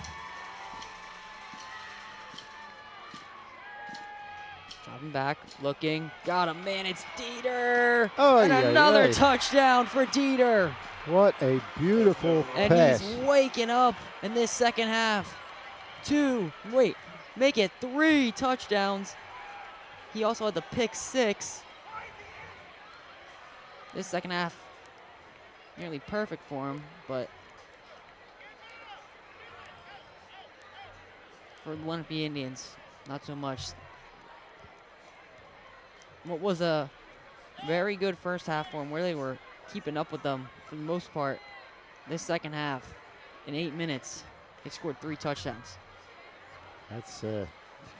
Dropping back, looking, got him, man, it's Dieter! Oh, and yeah, another yeah. touchdown for Dieter! What a beautiful And pass. he's waking up in this second half. Make it 3 touchdowns. He also had the pick 6. This second half, nearly perfect for him, but for the Lenape Indians, not so much. What was a very good first half for them, where they were keeping up with them for the most part. This second half, in 8 minutes, they scored 3 touchdowns. That's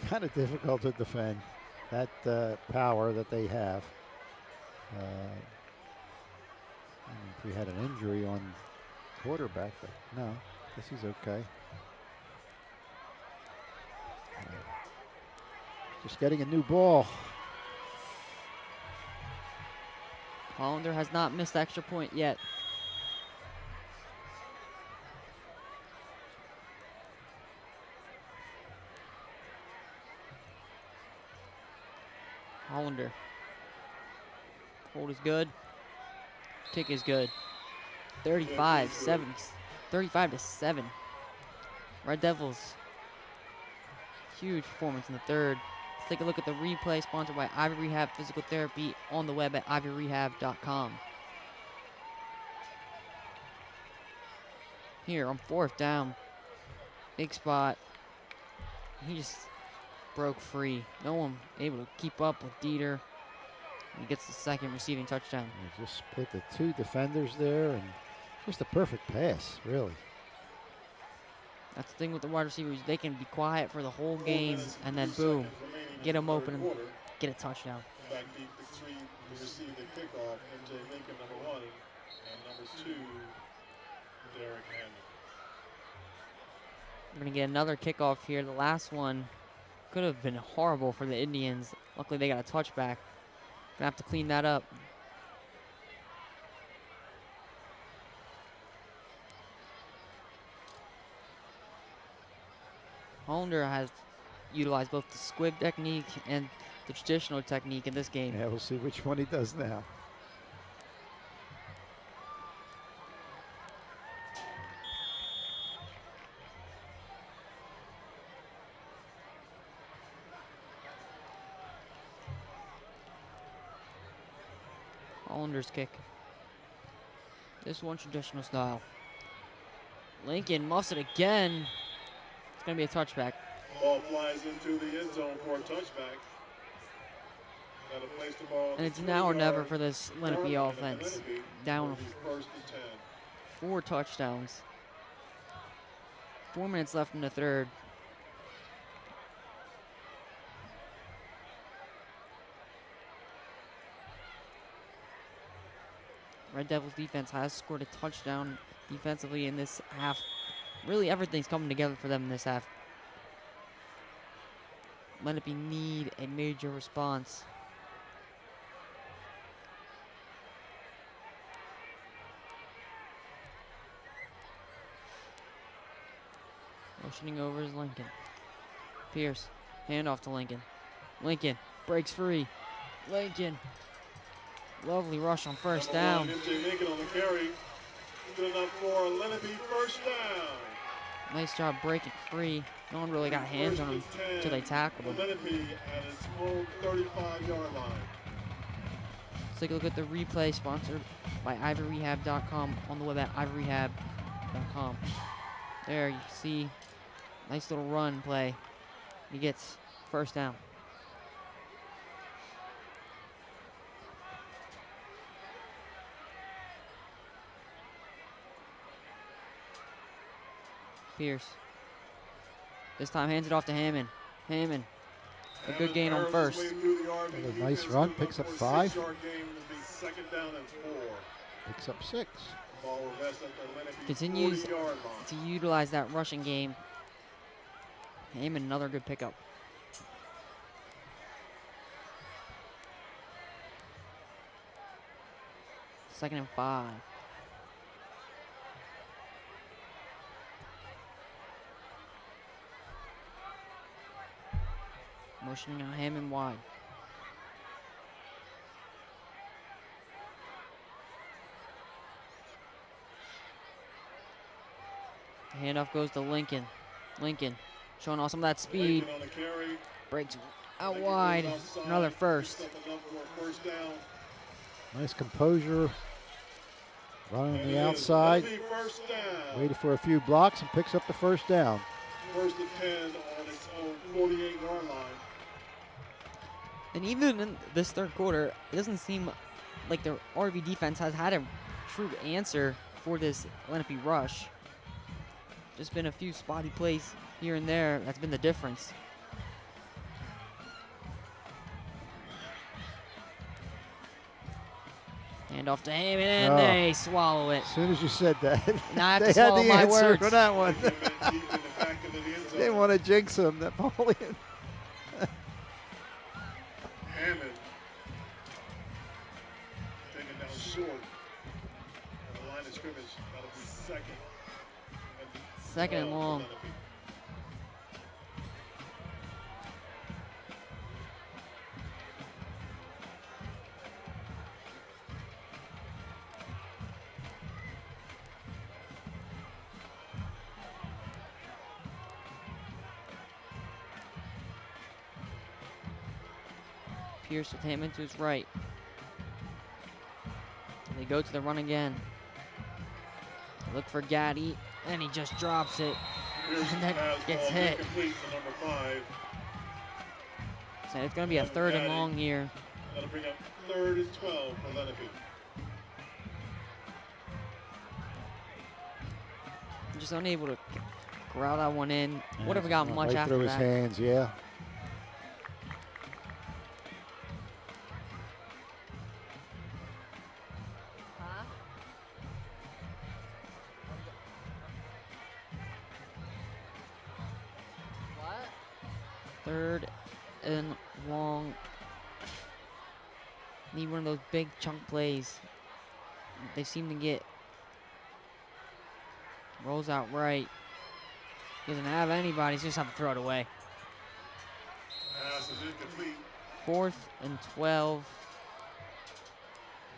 kind of difficult to defend, that power that they have. If we had an injury on quarterback, but no, I guess he's okay. Just getting a new ball. Hollander has not missed the extra point yet. Hollander. Hold is good. Kick is good. 35-7. Red Devils. Huge performance in the third. Let's take a look at the replay, sponsored by Ivy Rehab Physical Therapy, on the web at ivyrehab.com. Here on 4th down. Big spot. He just broke free. No one able to keep up with Dieter. He gets the second receiving touchdown. They just split the 2 defenders there, and just a perfect pass, really. That's the thing with the wide receivers. They can be quiet for the whole game, and then boom, get them open and get a touchdown. Back deep to 3 to receive the kickoff. MJ Lincoln, number 1, and number 2, Derek Hammond. We're going to get another kickoff here. The last one could have been horrible for the Indians. Luckily, they got a touchback. Gonna have to clean that up. Hollander has utilized both the squib technique and the traditional technique in this game. Yeah, we'll see which one he does now. Hollander's kick. This one traditional style. Lincoln muffs it again. going to be a touchback. Ball flies into the end zone for a touchback. Gotta place the ball And it's at now or 20 never yards. for this Lenape Lenape offense. Down first and 10. 4 touchdowns. 4 minutes left in the third. Red Devils defense has scored a touchdown defensively in this half. Really everything's coming together for them in this half. Lenape need a major response. Motioning over is Lincoln. Pierce, handoff to Lincoln. Lincoln breaks free. Lincoln, lovely rush on first down. MJ Lincoln on the carry. Good enough for Lenape first down. Nice job breaking free. No one really got hands on him until they tackled him. Lenape at its own 35-yard line. Let's take a look at the replay, sponsored by ivoryrehab.com, on the web at ivoryrehab.com. There you see, nice little run play. He gets first down. Pierce. This time hands it off to Hammond. Hammond, a good gain on first. A nice run, picks up 5. Second down and 4. Picks up 6. Ball will rest at the Lenape Continues 40-yard line. to utilize that rushing game. Hammond, another good pickup. Second and 5. Motioning on Hammond wide. The handoff goes to Lincoln. Lincoln showing off some of that speed. Lincoln on the carry. Breaks out Lincoln wide. goes outside, Another picks first. up enough for a first down. Nice composure. Running on And the it is outside. Lenape first down. Waited for a few blocks and picks up the first down. First and 10 on its own 48-yard line. And even in this third quarter, it doesn't seem like the RV defense has had a true answer for this Lenape rush. Just been a few spotty plays here and there. That's been the difference. Hand off to Hammond, and Oh. they swallow it. As soon as you said that, Now I have they to had swallow the my answer words. for that one. Deep in the back into the end zone. Didn't want to jinx him, Napoleon. Hammond taken down short. On the line of scrimmage, that'll be second. Second and for long. Lenape. Pierce with Hammond to his right. And they go to the run again. Look for Gaddy, and he just drops it. Here's And the that pass gets ball hit. incomplete to number 5. So it's going to be a third and long here. That'll bring up 3rd and 12 for Lenape. Just unable to corral that one in. Would have got much right after through that. his hands, yeah. Huh? What? Third and long. Need one of those big chunk plays. They seem to get. Rolls out right. Doesn't have anybody, so just have to throw it away. Pass is incomplete. 4th and 12.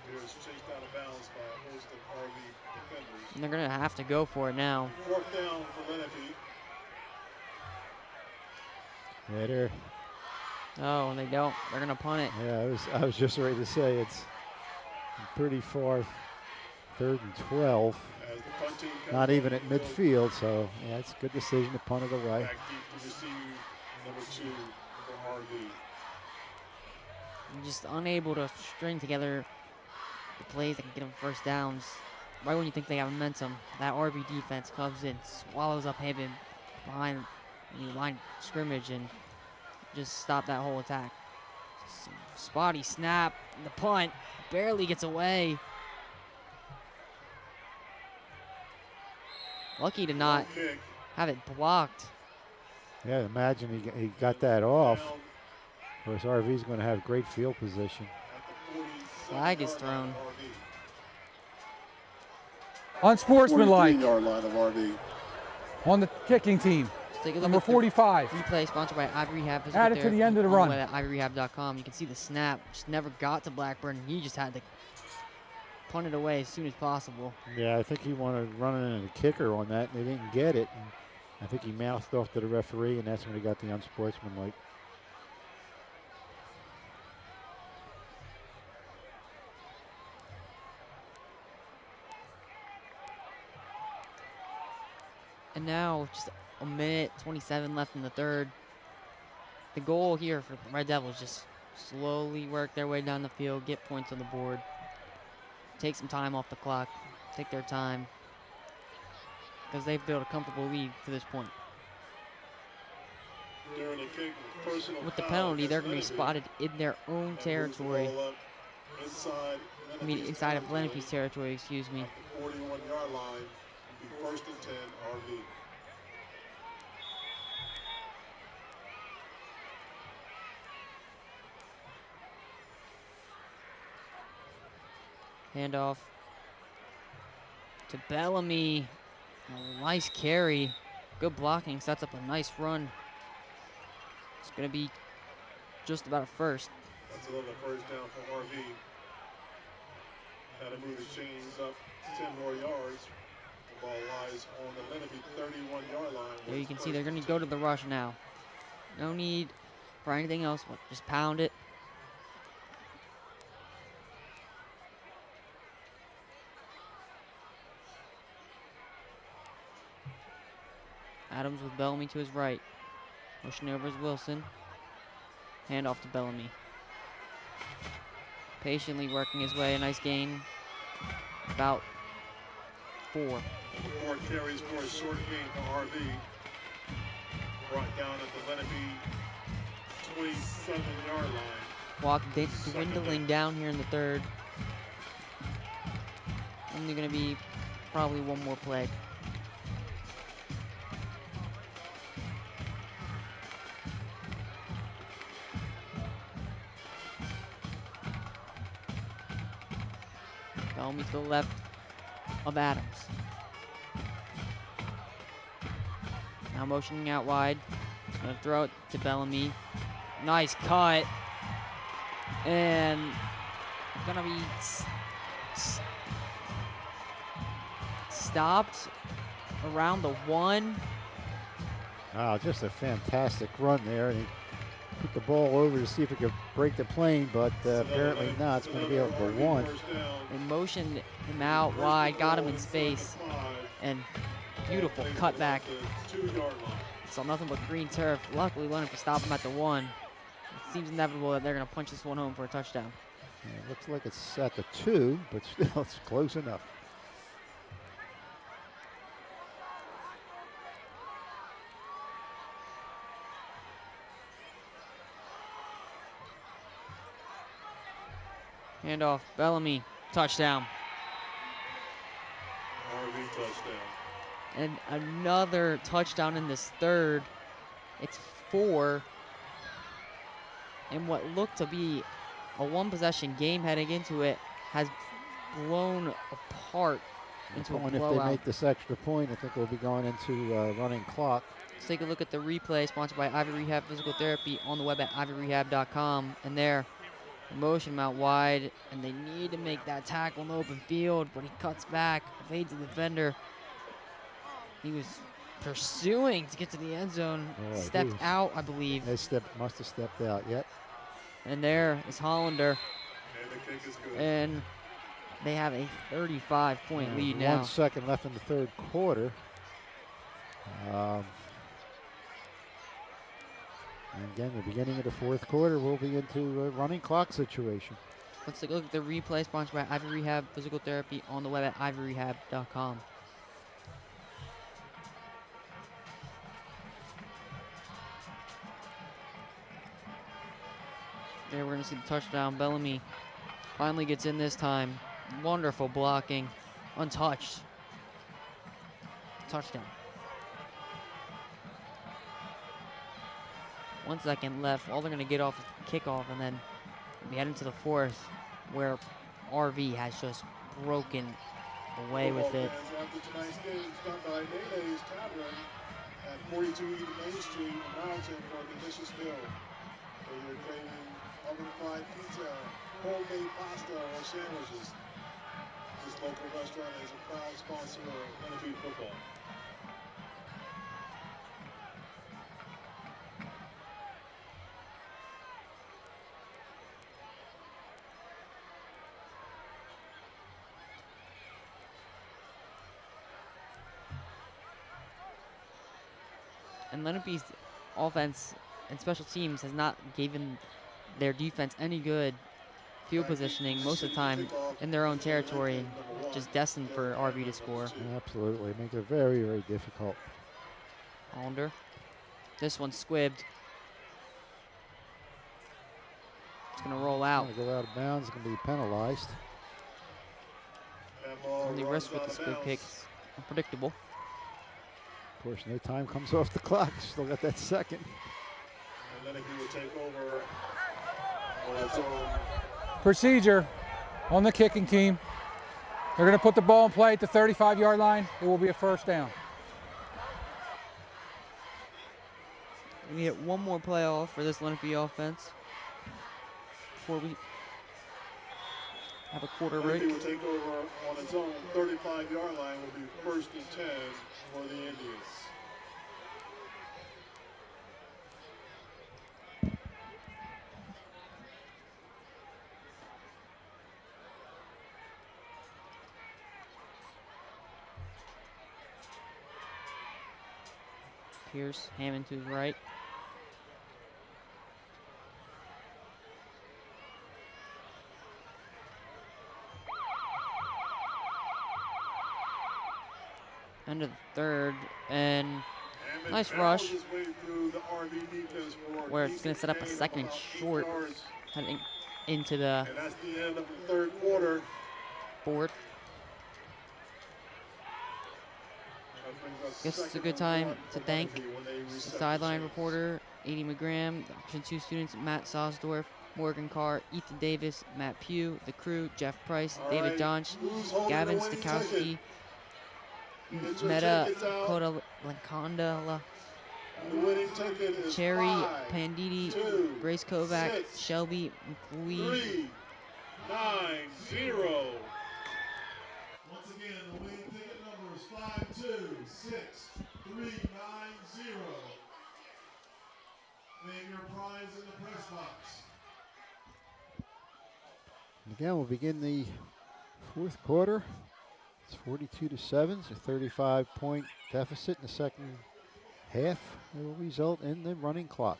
Here's chased out of bounds by a host of RV defenders. And they're going to have to go for it now. 4th down for Lenape. Yeah, they're, Oh, and they don't. They're going to punt it. yeah, I was just ready to say it's pretty far. 3rd and 12. As the not even at midfield. So, yeah, it's a good decision to punt it away. Back deep to receive number 2 for RV. Just unable to string together the plays that can get them first downs. Right when you think they have momentum, that RV defense comes in, swallows up Haven behind the line of scrimmage, and just stop that whole attack. Spotty snap, the punt barely gets away. Lucky to not have it blocked. Yeah, imagine he got that off. Of course, RV's going to have great field position. Flag is thrown. Unsportsmanlike 14-yard line of RV. on the kicking team. Take a look Number at the 45. replay sponsored by Ivy Rehab. Visit Add it to their the end of the on run. web at IvyRehab.com. You can see the snap. Just never got to Blackburn. He just had to punt it away as soon as possible. Yeah, I think he wanted to run in a kicker on that, and they didn't get it. And I think he mouthed off to the referee, and that's when he got the unsportsmanlike. And now, just a minute 27 left in the third. The goal here for the Red Devils, just slowly work their way down the field, get points on the board, take some time off the clock, take their time, because they've built a comfortable lead to this point. During the kick, personal With the foul penalty, they're against going to be Lenape. spotted in their own Moves the territory. ball up inside Inside of Lenape's territory, excuse me. at the 41-yard line. It'll be 1st and 10 RV. Handoff to Bellamy. A nice carry. Good blocking. Sets up a nice run. It's going to be just about a first. That's another first down for RV. Got to move his chains up 10 more yards. The ball lies on the Lenape 31-yard line. There you can see they're going to go to the rush now. No need for anything else, but just pound it. Adams with Bellamy to his right. Pushing over is Wilson. Hand off to Bellamy. Patiently working his way. A nice gain. About 4. 4 carries for a short gain for RV. Brought down at the Lenape 27-yard line. Clock dwindling down here in the third. Only going to be probably one more play. Bellamy to the left of Adams. Now motioning out wide. Gonna throw it to Bellamy. Nice cut. And gonna be stopped around the 1. Wow, just a fantastic run there. And he put the ball over to see if he could break the plane, but apparently not. It's going to be able to go 1. They motioned him out wide, got him in space, and beautiful cutback. Saw nothing but green turf. Luckily, Lenape to stop him at the 1. It seems inevitable that they're going to punch this one home for a touchdown. Yeah, it looks like it's at the 2, but still it's close enough. Handoff, Bellamy, touchdown. RV touchdown. And another touchdown in this third. It's 4. And what looked to be a one-possession game heading into it has blown apart into a And if blowout. they make this extra point, I think we'll be going into running clock. Let's take a look at the replay sponsored by Ivy Rehab Physical Therapy on the web at IvyRehab.com. And there, motion him out wide, and they need to make that tackle in the open field, but he cuts back, evades the defender. He was pursuing to get to the end zone, Oh, stepped he was- out, I believe. They must have stepped out yet. And there is Hollander. And the kick is good. And They have a 35-point lead now. 1 second left in the third quarter. And again, the beginning of the fourth quarter, we'll be into a running clock situation. Let's take a look at the replay sponsored by Ivy Rehab Physical Therapy on the web at ivyrehab.com. There we're going to see the touchdown. Bellamy finally gets in this time. Wonderful blocking. Untouched. Touchdown. 1 second left. All they're going to get off is kickoff, and then we head into the fourth, where RV has just broken away with it. After tonight's game, stopped by Lenape's Tavern at 42 Main Street, Mountain, for a delicious meal. Whether you're craving oven-fried pizza, homemade pasta, or sandwiches, this local restaurant is a proud sponsor of Lenape football. And Lenape's offense and special teams has not given their defense any good field positioning most of the time in their own territory, and just destined for RV to score. Absolutely, make it very, very difficult. Hollander. This one's squibbed. It's going to roll out. Go out of bounds, going to be penalized. Only risk with the squib kicks. Unpredictable. Of course, no time comes off the clock. Still got that second. And then he will take over on its own. Procedure on the kicking team. They're going to put the ball in play at the 35-yard line. It will be a first down. We get one more play off for this Lenape offense before we have a quarter break. Lenape will take over on its own 35-yard line. Will be first and 10 for the Indians. Pierce, Hammond to his right. End of the third, and nice rush, where it's going to set up a second and short, heading into the And that's the end of the third quarter. fourth. Guess it's a good time to thank the sideline reporter, Edie McGram, the Option 2 students, Matt Sosdorf, Morgan Carr, Ethan Davis, Matt Pugh, the crew, Jeff Price, David Donch, Gavin Stikowski, Meta Kota Lankonda, Cherry Panditi, Grace Kovac, Shelby McLeod. 3-9-0. Once again, the winning ticket number is 526-390. Name your prize in the press box. Again, we'll begin the fourth quarter. It's 42-7. It's a 35-point deficit in the second half. It will result in the running clock.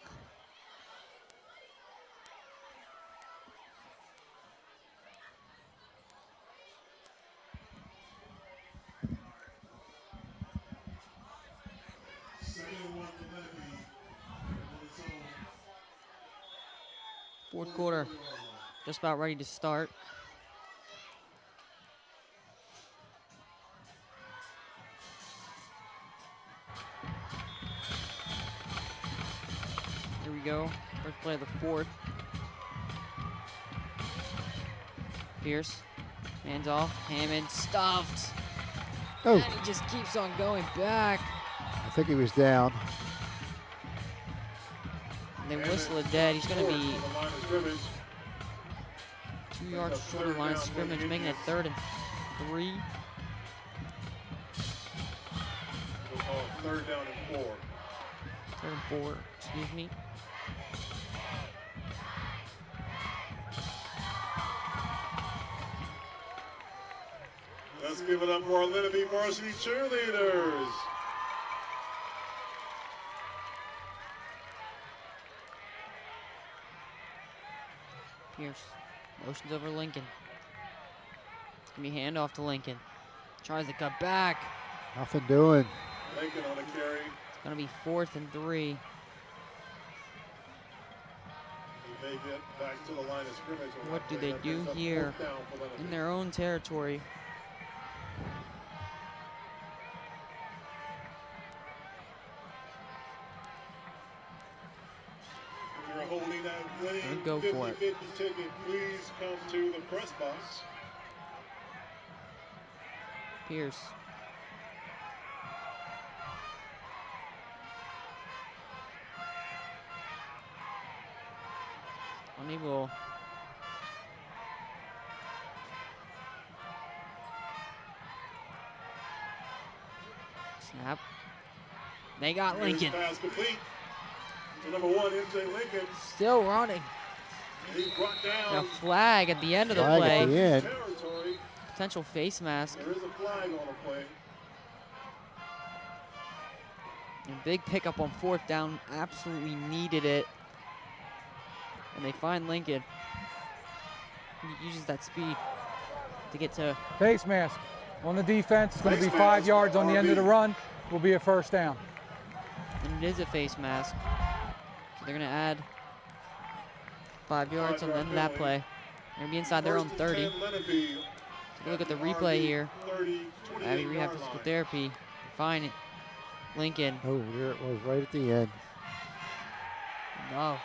Fourth quarter, just about ready to start. Here we go, first play of the fourth. Pierce, hands off, Hammond stuffed. Oh, And he just keeps on going back. I think he was down. They whistle it dead. He's going to be 2 yards short of the line of scrimmage, making it 3rd and 3. Third down and 4. 3rd and 4, excuse me. Let's give it up for our Lenape varsity cheerleaders. Pierce motions over Lincoln. It's gonna be handoff to Lincoln. Tries to cut back. Nothing doing. Lincoln on a carry. It's gonna be 4th and 3. They may get back to the line of scrimmage. What do they do here in their own territory? If you're holding that winning Go for it. 50-50 ticket, please come to the press box. Pierce. Unable. Snap. They got Lincoln. Pass complete to number 1, MJ Lincoln. Still running. He brought A down flag at the end of the Flag play. at the end. territory. Potential face mask. There is a flag on the play. And big pickup on 4th down. Absolutely needed it. And they find Lincoln. He uses that speed to get to. Face mask on the defense. It's going to be Face 5 mask, yards on the end of the RB. run. Will be a first down. And it is a face mask. So they're going to add 5 yards on the end of that play. They're going to be inside their own 30. First and 10 Lenape. Take a look at the replay here. 30, Abbey 28 Rehab yard Physical line. Therapy. Find it. Lincoln. Oh, there it was right at the end. No.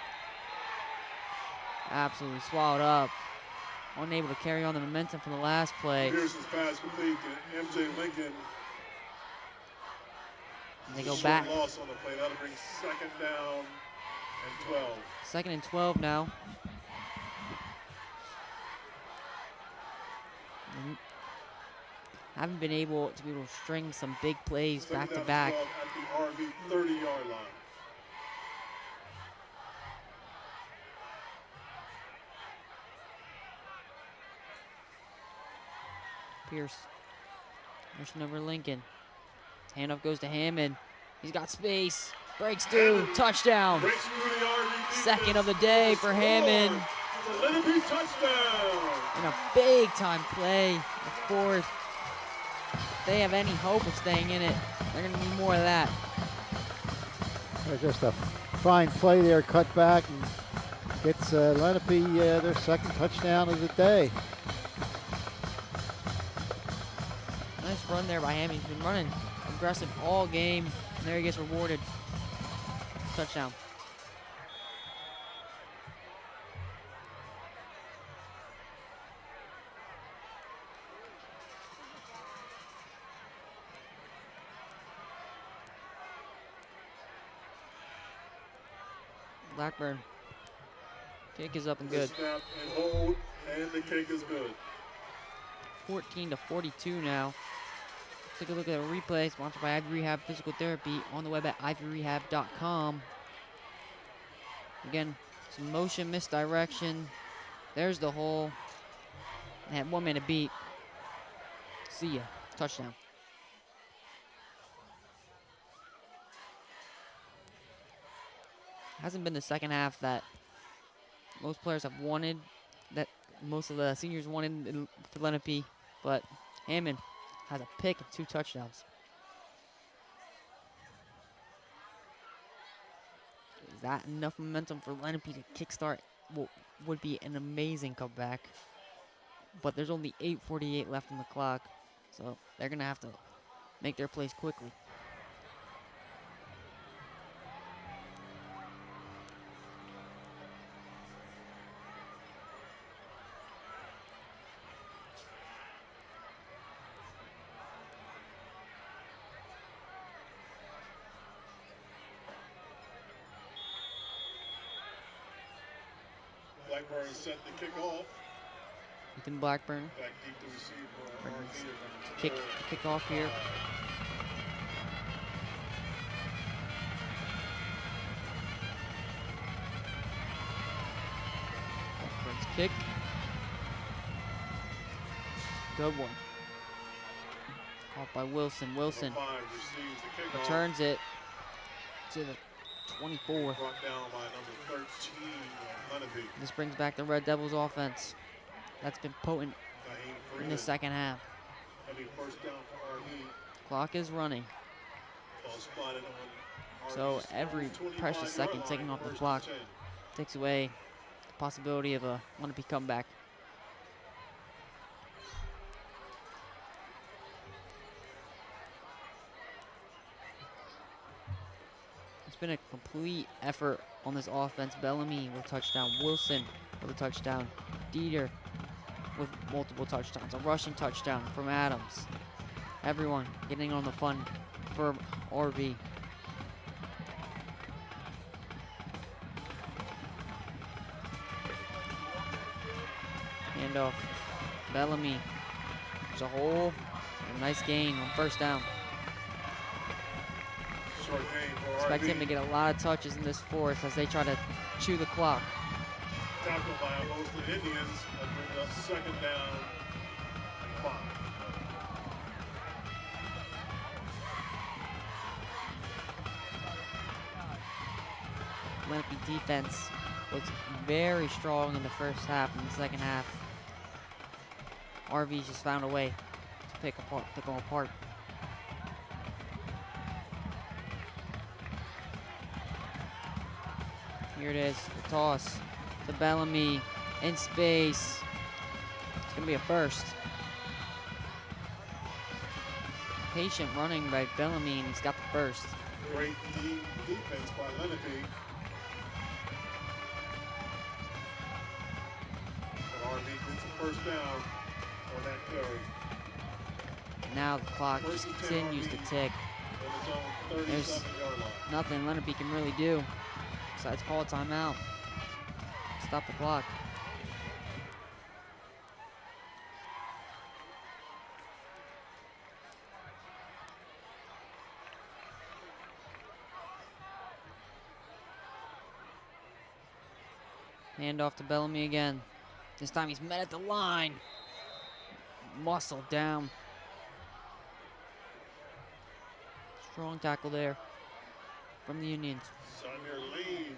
Absolutely swallowed up. Unable to carry on the momentum from the last play. Pearson's pass complete to MJ Lincoln. And they go Short back. loss on the play. That'll bring 2nd down and 12. 2nd and 12 now. And haven't been able to string some big plays 2nd back to down and back. 12 at the RV 30-yard line. Pierce. Rushing over Lincoln. Handoff goes to Hammond. He's got space. Breaks through. Touchdown. Breaks through the RV defense. 2nd of the day for Hammond. It's a Lenape touchdown. And a big time play. The 4th. If they have any hope of staying in it, they're going to need more of that. Just a fine play there, cut back, and gets Lenape their 2nd touchdown of the day. Nice run there by Hammond. He's been running aggressive all game. And there he gets rewarded. Touchdown. Blackburn. Kick is up and good. Snap and hold, and the kick is good. 14-42 now. Take a look at a replay sponsored by Ivy Rehab Physical Therapy on the web at ivyrehab.com. Again, some motion misdirection. There's the hole. They had 1 minute beat. See ya. Touchdown. Hasn't been the second half that most players have wanted, that most of the seniors wanted for Lenape, but Hammond has a pick and 2 touchdowns. Is that enough momentum for Lenape to kickstart what would be an amazing comeback? But there's only 8:48 left on the clock, so they're going to have to make their plays quickly. Blackburn set the kick off. Ethan Blackburn. Back deep to receive for RV. Kick off here. Blackburn's kick. Good one. Off by Wilson. Wilson Number 5 receives the kickoff. returns it to the 24. Brought down by number 13, Lenape. This brings back the Red Devils offense. That's been potent in the second half. Heavy first down for RV. Clock is running. Ball spotted on So RV's every 25 precious second yard taken line, off the first clock and 10. takes away the possibility of a Lenape comeback. It's been a complete effort on this offense. Bellamy with a touchdown. Wilson with a touchdown. Dieter with multiple touchdowns. A rushing touchdown from Adams. Everyone getting on the fun for RV. Handoff. Bellamy. There's a hole. A nice gain on first down. Short gain for Expect RV. him to get a lot of touches in this fourth as they try to chew the clock. Tackled by a host of Indians. That brings up second down and 5. Lenape defense was very strong in the first half. In the second half, RV just found a way to pick them apart. Here it is, the toss to Bellamy in space. It's gonna be a first. Patient running by Bellamy, and he's got the first. Great defense by Lenape. But RV gets the first down on that carry. Now the clock just continues to tick. On his own There's 37-yard line. nothing Lenape can really do besides call a timeout. Stop the clock. Hand off to Bellamy again. This time he's met at the line. Muscle down. Strong tackle there from the Unions. Samir Lane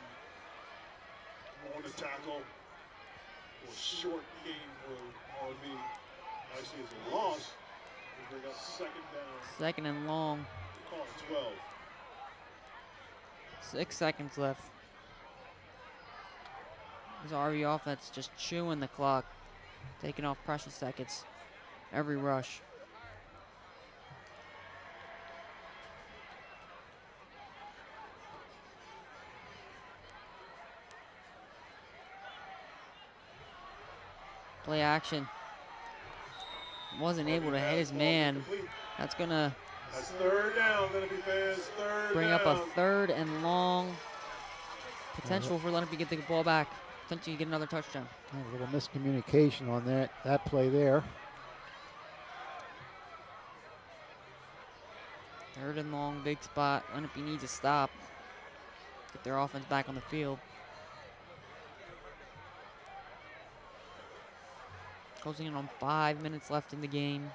on the tackle. A short gain for RV. Actually, it's a loss. We bring up second down. Second and long. Call it 12. 6 seconds left. This RV offense just chewing the clock, taking off precious seconds. Every rush. Play action. Wasn't able to hit his man. That's gonna That's third down, Lenape fans. Third bring down. up a third and long. Potential for Lenape to get the ball back. Potentially get another touchdown. A little miscommunication on that play there. Third and long, big spot. Lenape needs to stop. Get their offense back on the field. Closing in on 5 minutes left in the game.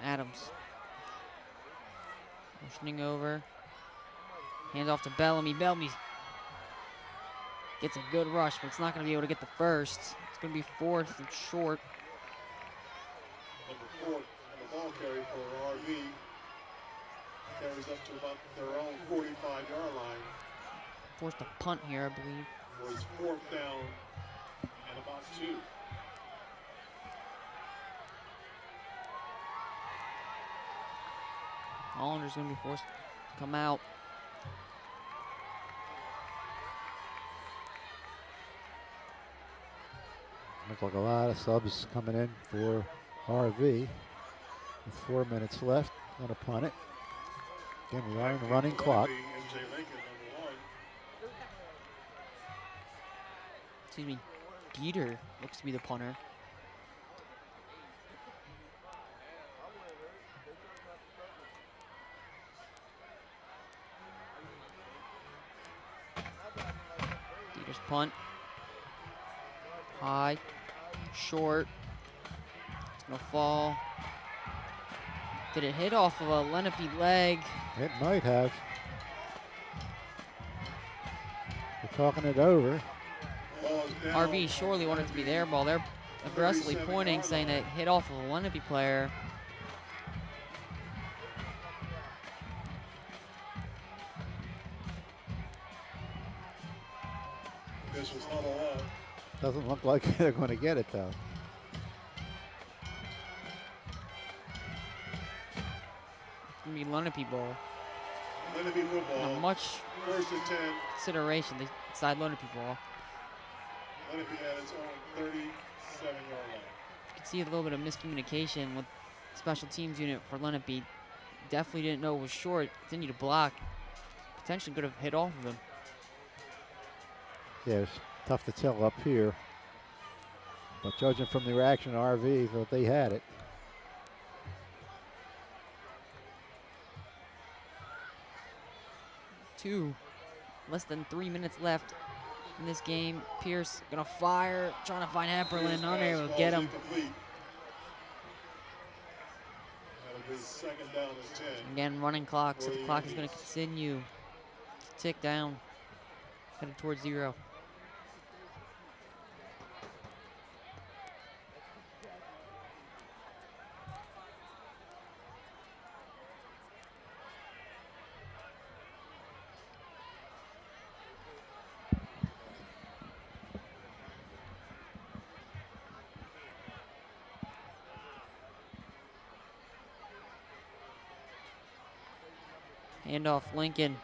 Adams. Motioning over. Hands off to Bellamy. Bellamy gets a good rush, but it's not going to be able to get the first. It's going to be fourth and short. Number 4 on the ball carry for RV. Carries up to about their own 45-yard line. Forced a punt here, I believe. Was fourth down and about 2. Hollander's going to be forced to come out. Look like a lot of subs coming in for RV. With 4 minutes left, gonna punt it. Again, we are in the running clock. MJ Lincoln, number 1. Excuse me. Dieter looks to be the punter. Just punt. High. Short. It's going to fall. Did it hit off of a Lenape leg? It might have. They're talking it over. RV surely wanted to be their ball. They're aggressively pointing, saying that it hit off of a Lenape player. This was not allowed. Doesn't look like they're going to get it, though. It's going to be Lenape ball. Lenape football. Not much First and 10. consideration. They decide Lenape ball. Lenape at its own 37-yard line. You can see a little bit of miscommunication with special teams unit for Lenape. Definitely didn't know it was short. Continued to block. Potentially could have hit off of him. Yeah, it's tough to tell up here. But judging from the reaction of RV, thought they had it. Less than 3 minutes left in this game. Pierce gonna fire, trying to find Hepperlin, unable to get him. Second down is 10. Again, running clock, so the clock is gonna continue to tick down, headed towards 0. Handoff, Lincoln.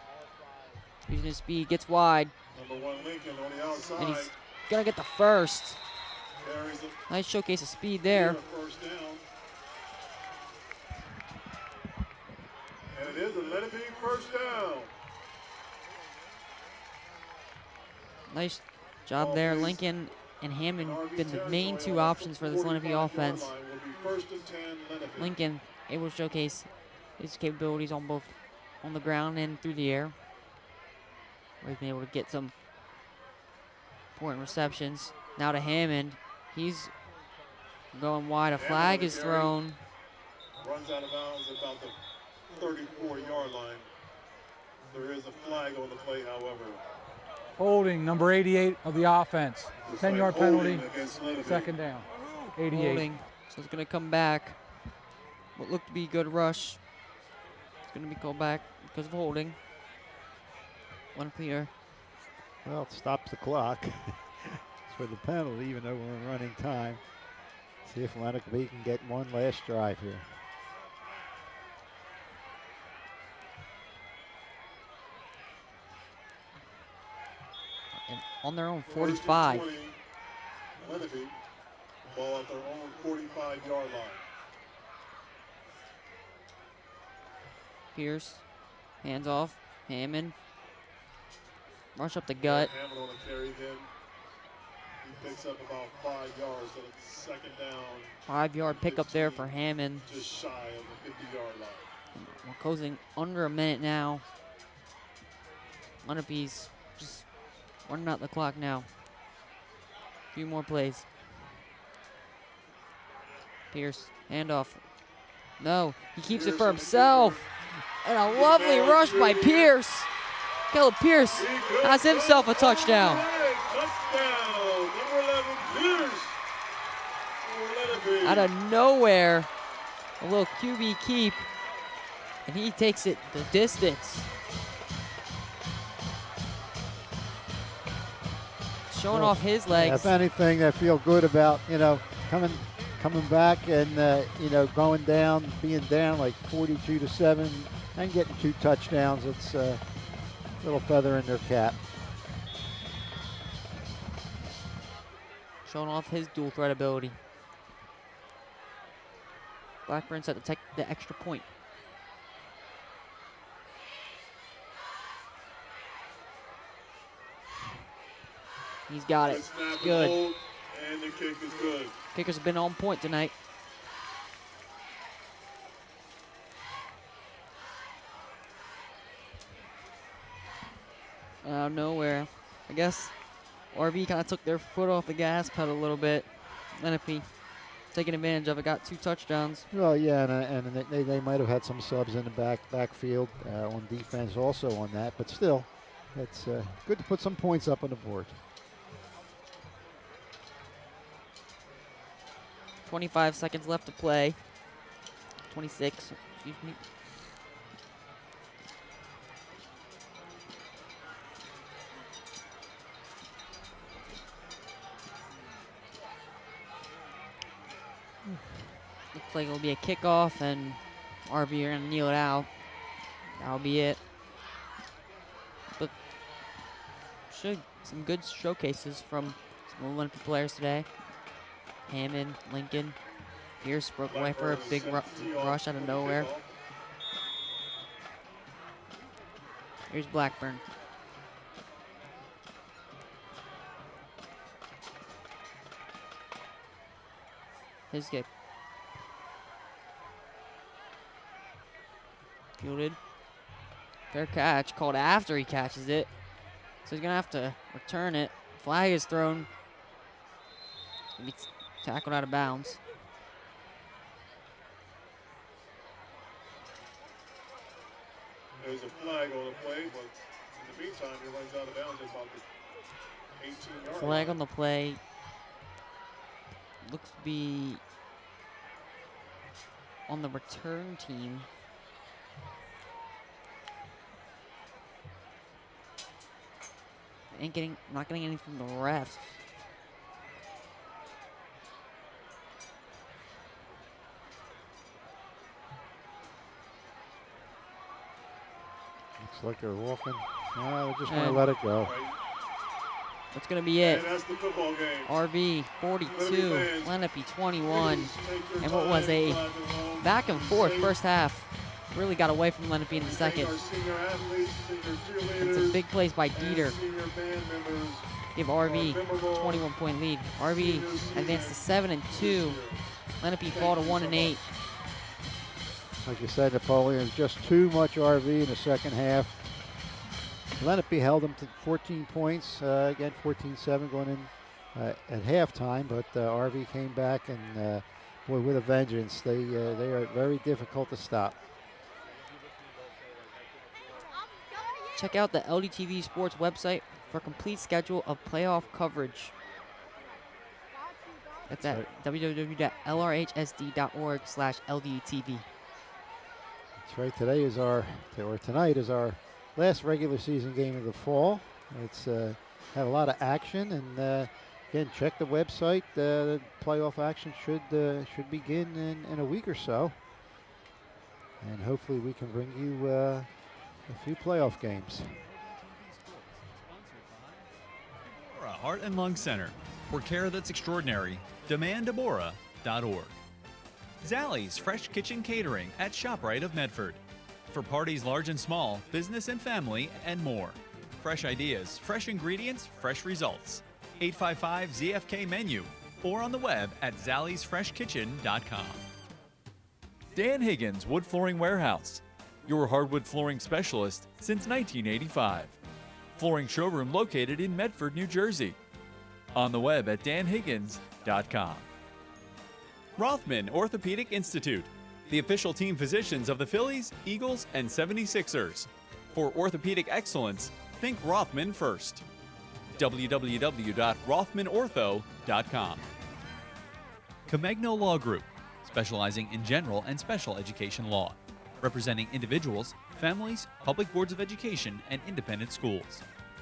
Using his speed, gets wide. Number 1 Lincoln on the outside. And he's gonna get the first. Carries it. Nice showcase of speed there. First down. And it is a Lenape first down. Nice job there. Lincoln and Hammond been the main 2 options for this Lenape offense. Lincoln able to showcase his capabilities on both on the ground and through the air, where he's been able to get some important receptions. Now to Hammond. He's going wide. A flag is thrown. Runs out of bounds at about the 34-yard line. There is a flag on the play, however. Holding, number 88 of the offense. 10-yard penalty, Against Lenape. second down. 88. Holding. So it's going to come back. What looked to be a good rush. It's going to be called back because of holding. One clear. Well, it stops the clock. It's for the penalty, even though we're in running time. See if Lenape can get one last drive here. And on their own 45. Lenape, ball at their own 45-yard line. Pierce, hands off, Hammond. Rush up the gut. Hammond on the carry then. He picks up about 5 yards, so it's second down. 5-yard pickup there for Hammond. Just shy of the 50-yard line. We're closing under a minute now. Lenape's just running out the clock now. A few more plays. Pierce, handoff. No, he keeps it for himself. And a lovely rush by Pierce. Caleb Pierce has himself a touchdown. Touchdown, number 11, Pierce. Out of nowhere, a little QB keep, and he takes it the distance. Showing off his legs. If anything, I feel good about, coming back and, going down, being down like 42-7 and getting 2 touchdowns. It's a little feather in their cap. Showing off his dual threat ability. Blackburn's at the extra point. He's got it. It's good. And the kick is good. Kickers have been on point tonight. Out of nowhere. I guess RV kind of took their foot off the gas pedal a little bit. Lenape taking advantage of it, got 2 touchdowns. Well, yeah, and they might have had some subs in the backfield on defense also on that, but still, it's good to put some points up on the board. 25 seconds left to play. 26, excuse me. Looks like it'll be a kickoff, and RV are gonna kneel it out. That'll be it. But some good showcases from some Olympic players today. Hammond, Lincoln, Pierce broke away for a big rush out of nowhere. Here's Blackburn. His kick. Fielded. Fair catch, called after he catches it. So he's gonna have to return it. Flag is thrown. It's gonna be tackled out of bounds. There's a flag on the play, but in the meantime, it runs out of bounds at about the 18-yard Flag on the play. Looks to be on the return team. Not getting anything from the refs. Looks like they're walking. They're just going to let it go. That's going to be it. And that's the football game. RV 42, Lenape 21. And what was a back and forth first half. Really got away from Lenape in the second. And some big plays by Dieter. Give RV 21-point lead. RV advanced to 7-2. Lenape fall to 1-8. Like you said, Napoleon, just too much RV in the second half. Lenape held them to 14 points, again 14-7 going in at halftime, but RV came back and boy, with a vengeance. They are very difficult to stop. Check out the LDTV Sports website for a complete schedule of playoff coverage. That's at www.lrhsd.org/LDTV. That's right. Tonight is our last regular season game of the fall. It's had a lot of action, and again, check the website. The playoff action should begin in a week or so, and hopefully we can bring you a few playoff games. Heart and Lung Center. For care that's extraordinary, demanddeborah.org. Zallie's Fresh Kitchen Catering at ShopRite of Medford. For parties large and small, business and family, and more. Fresh ideas, fresh ingredients, fresh results. 855-ZFK menu or on the web at zalliesfreshkitchen.com. Dan Higgins Wood Flooring Warehouse. Your hardwood flooring specialist since 1985. Flooring showroom located in Medford, New Jersey. On the web at danhiggins.com. Rothman Orthopedic Institute, the official team physicians of the Phillies, Eagles, and 76ers. For orthopedic excellence, think Rothman first. www.rothmanortho.com. Comegno Law Group, specializing in general and special education law, representing individuals, families, public boards of education, and independent schools.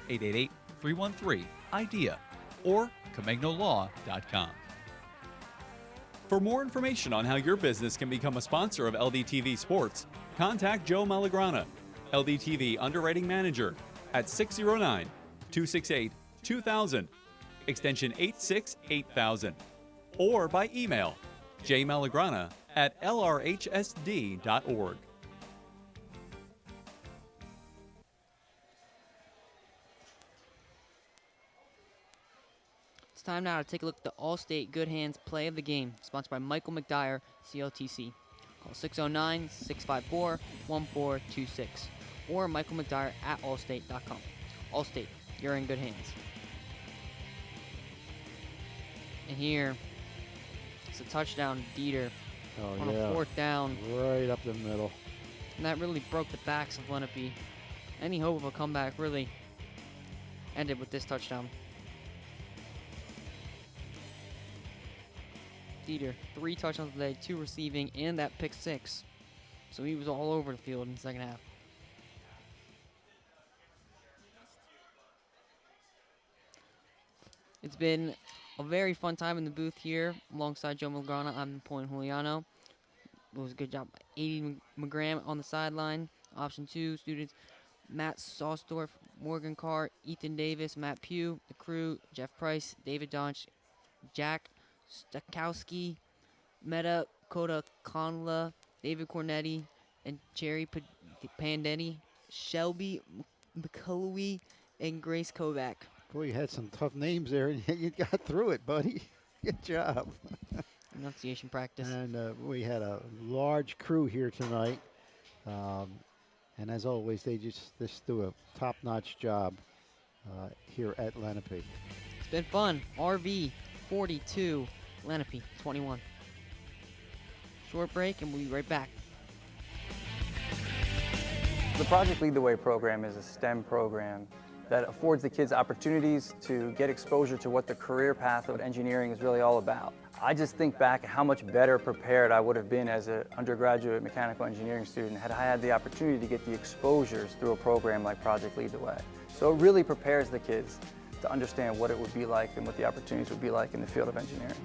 888-313-IDEA or ComegnoLaw.com. For more information on how your business can become a sponsor of LDTV Sports, contact Joe Malagrana, LDTV Underwriting Manager, at 609-268-2000, extension 868,000, or by email jmalagrana@lrhsd.org. It's time now to take a look at the Allstate Good Hands Play of the Game, sponsored by Michael McDyer, CLTC. Call 609-654-1426 or Michael McDyer at allstate.com. Allstate, you're in good hands. And here, it's a touchdown, Dieter, Oh, on yeah. a 4th down. Right up the middle. And that really broke the backs of Lenape. Any hope of a comeback really ended with this touchdown. Dieter, 3 touchdowns today, 2 receiving, and that pick 6. So he was all over the field in the second half. It's been a very fun time in the booth here alongside Joe Malgrana. I'm Napoleon Juliano. It was a good job by Adie McGram on the sideline. Option 2 students, Matt Sausdorf, Morgan Carr, Ethan Davis, Matt Pugh, the crew, Jeff Price, David Donch, Jack Stakowski, Meta Koda Conla, David Cornetti, and Cherry Pandetti, Shelby McCullough, and Grace Kovac. Boy, you had some tough names there, and you got through it, buddy. Good job. Enunciation practice. And we had a large crew here tonight. And as always, they just do a top-notch job here at Lenape. It's been fun. RV 42, Lenape 21. Short break, and we'll be right back. The Project Lead the Way program is a STEM program that affords the kids opportunities to get exposure to what the career path of engineering is really all about. I just think back at how much better prepared I would have been as an undergraduate mechanical engineering student had I had the opportunity to get the exposures through a program like Project Lead the Way. So it really prepares the kids to understand what it would be like and what the opportunities would be like in the field of engineering.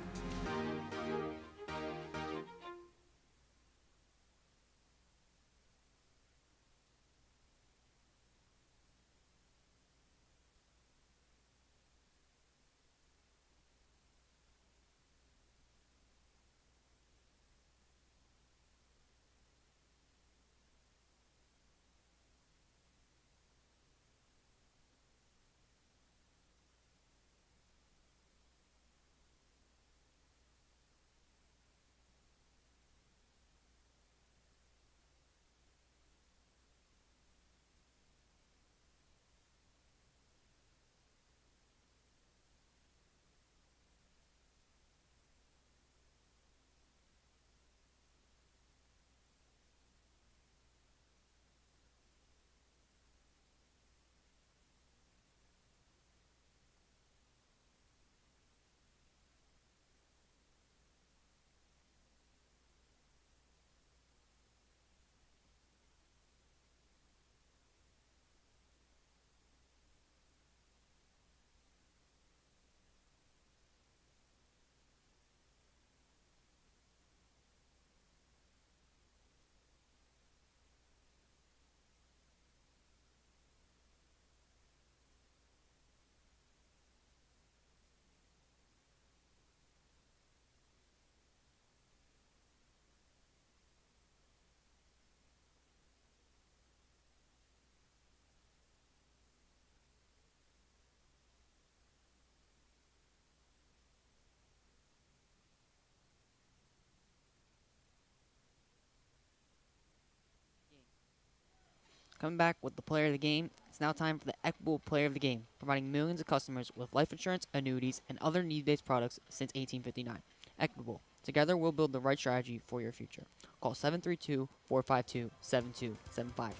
Coming back with the player of the game, it's now time for the Equitable Player of the Game, providing millions of customers with life insurance, annuities, and other need-based products since 1859. Equitable. Together, we'll build the right strategy for your future. Call 732-452-7275.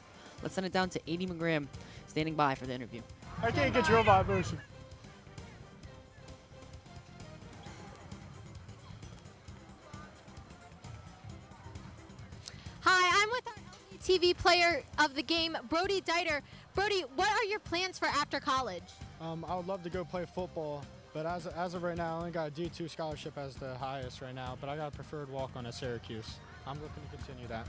Let's send it down to Adie McGram, standing by for the interview. I can't get your vibration. Hi, I'm with our LDTV player of the game, Brody Dieter. Brody, what are your plans for after college? I would love to go play football, but as of right now, I only got a D2 scholarship as the highest right now, but I got a preferred walk-on at Syracuse. I'm looking to continue that.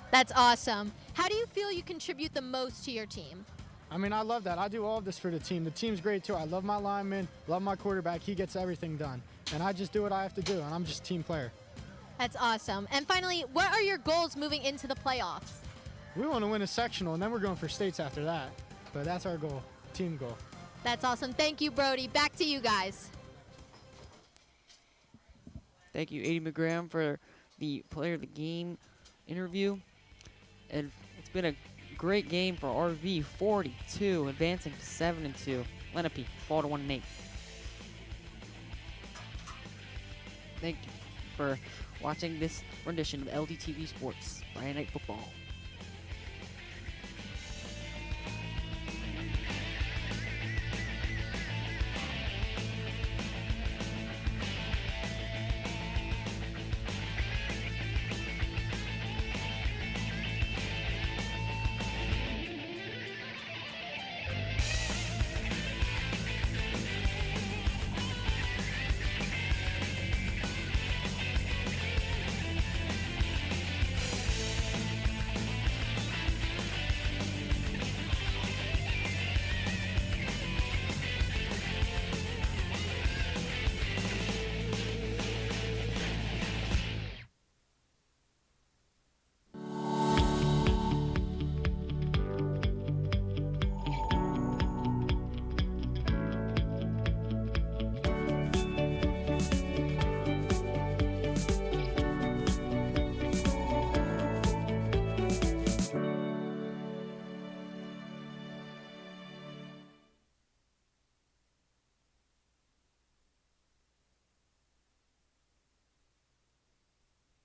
That's awesome. How do you feel you contribute the most to your team? I mean, I love that. I do all of this for the team. The team's great, too. I love my lineman, love my quarterback. He gets everything done. And I just do what I have to do, and I'm just a team player. That's awesome. And finally, what are your goals moving into the playoffs? We want to win a sectional, and then we're going for states after that. But that's our goal, team goal. That's awesome. Thank you, Brody. Back to you guys. Thank you, Adie McGram, for the player of the game interview. And it's been a great game for RV, 42, advancing to 7-2. Lenape, fall to 1-8. Thank you for watching this rendition of LDTV Sports Friday Night Football.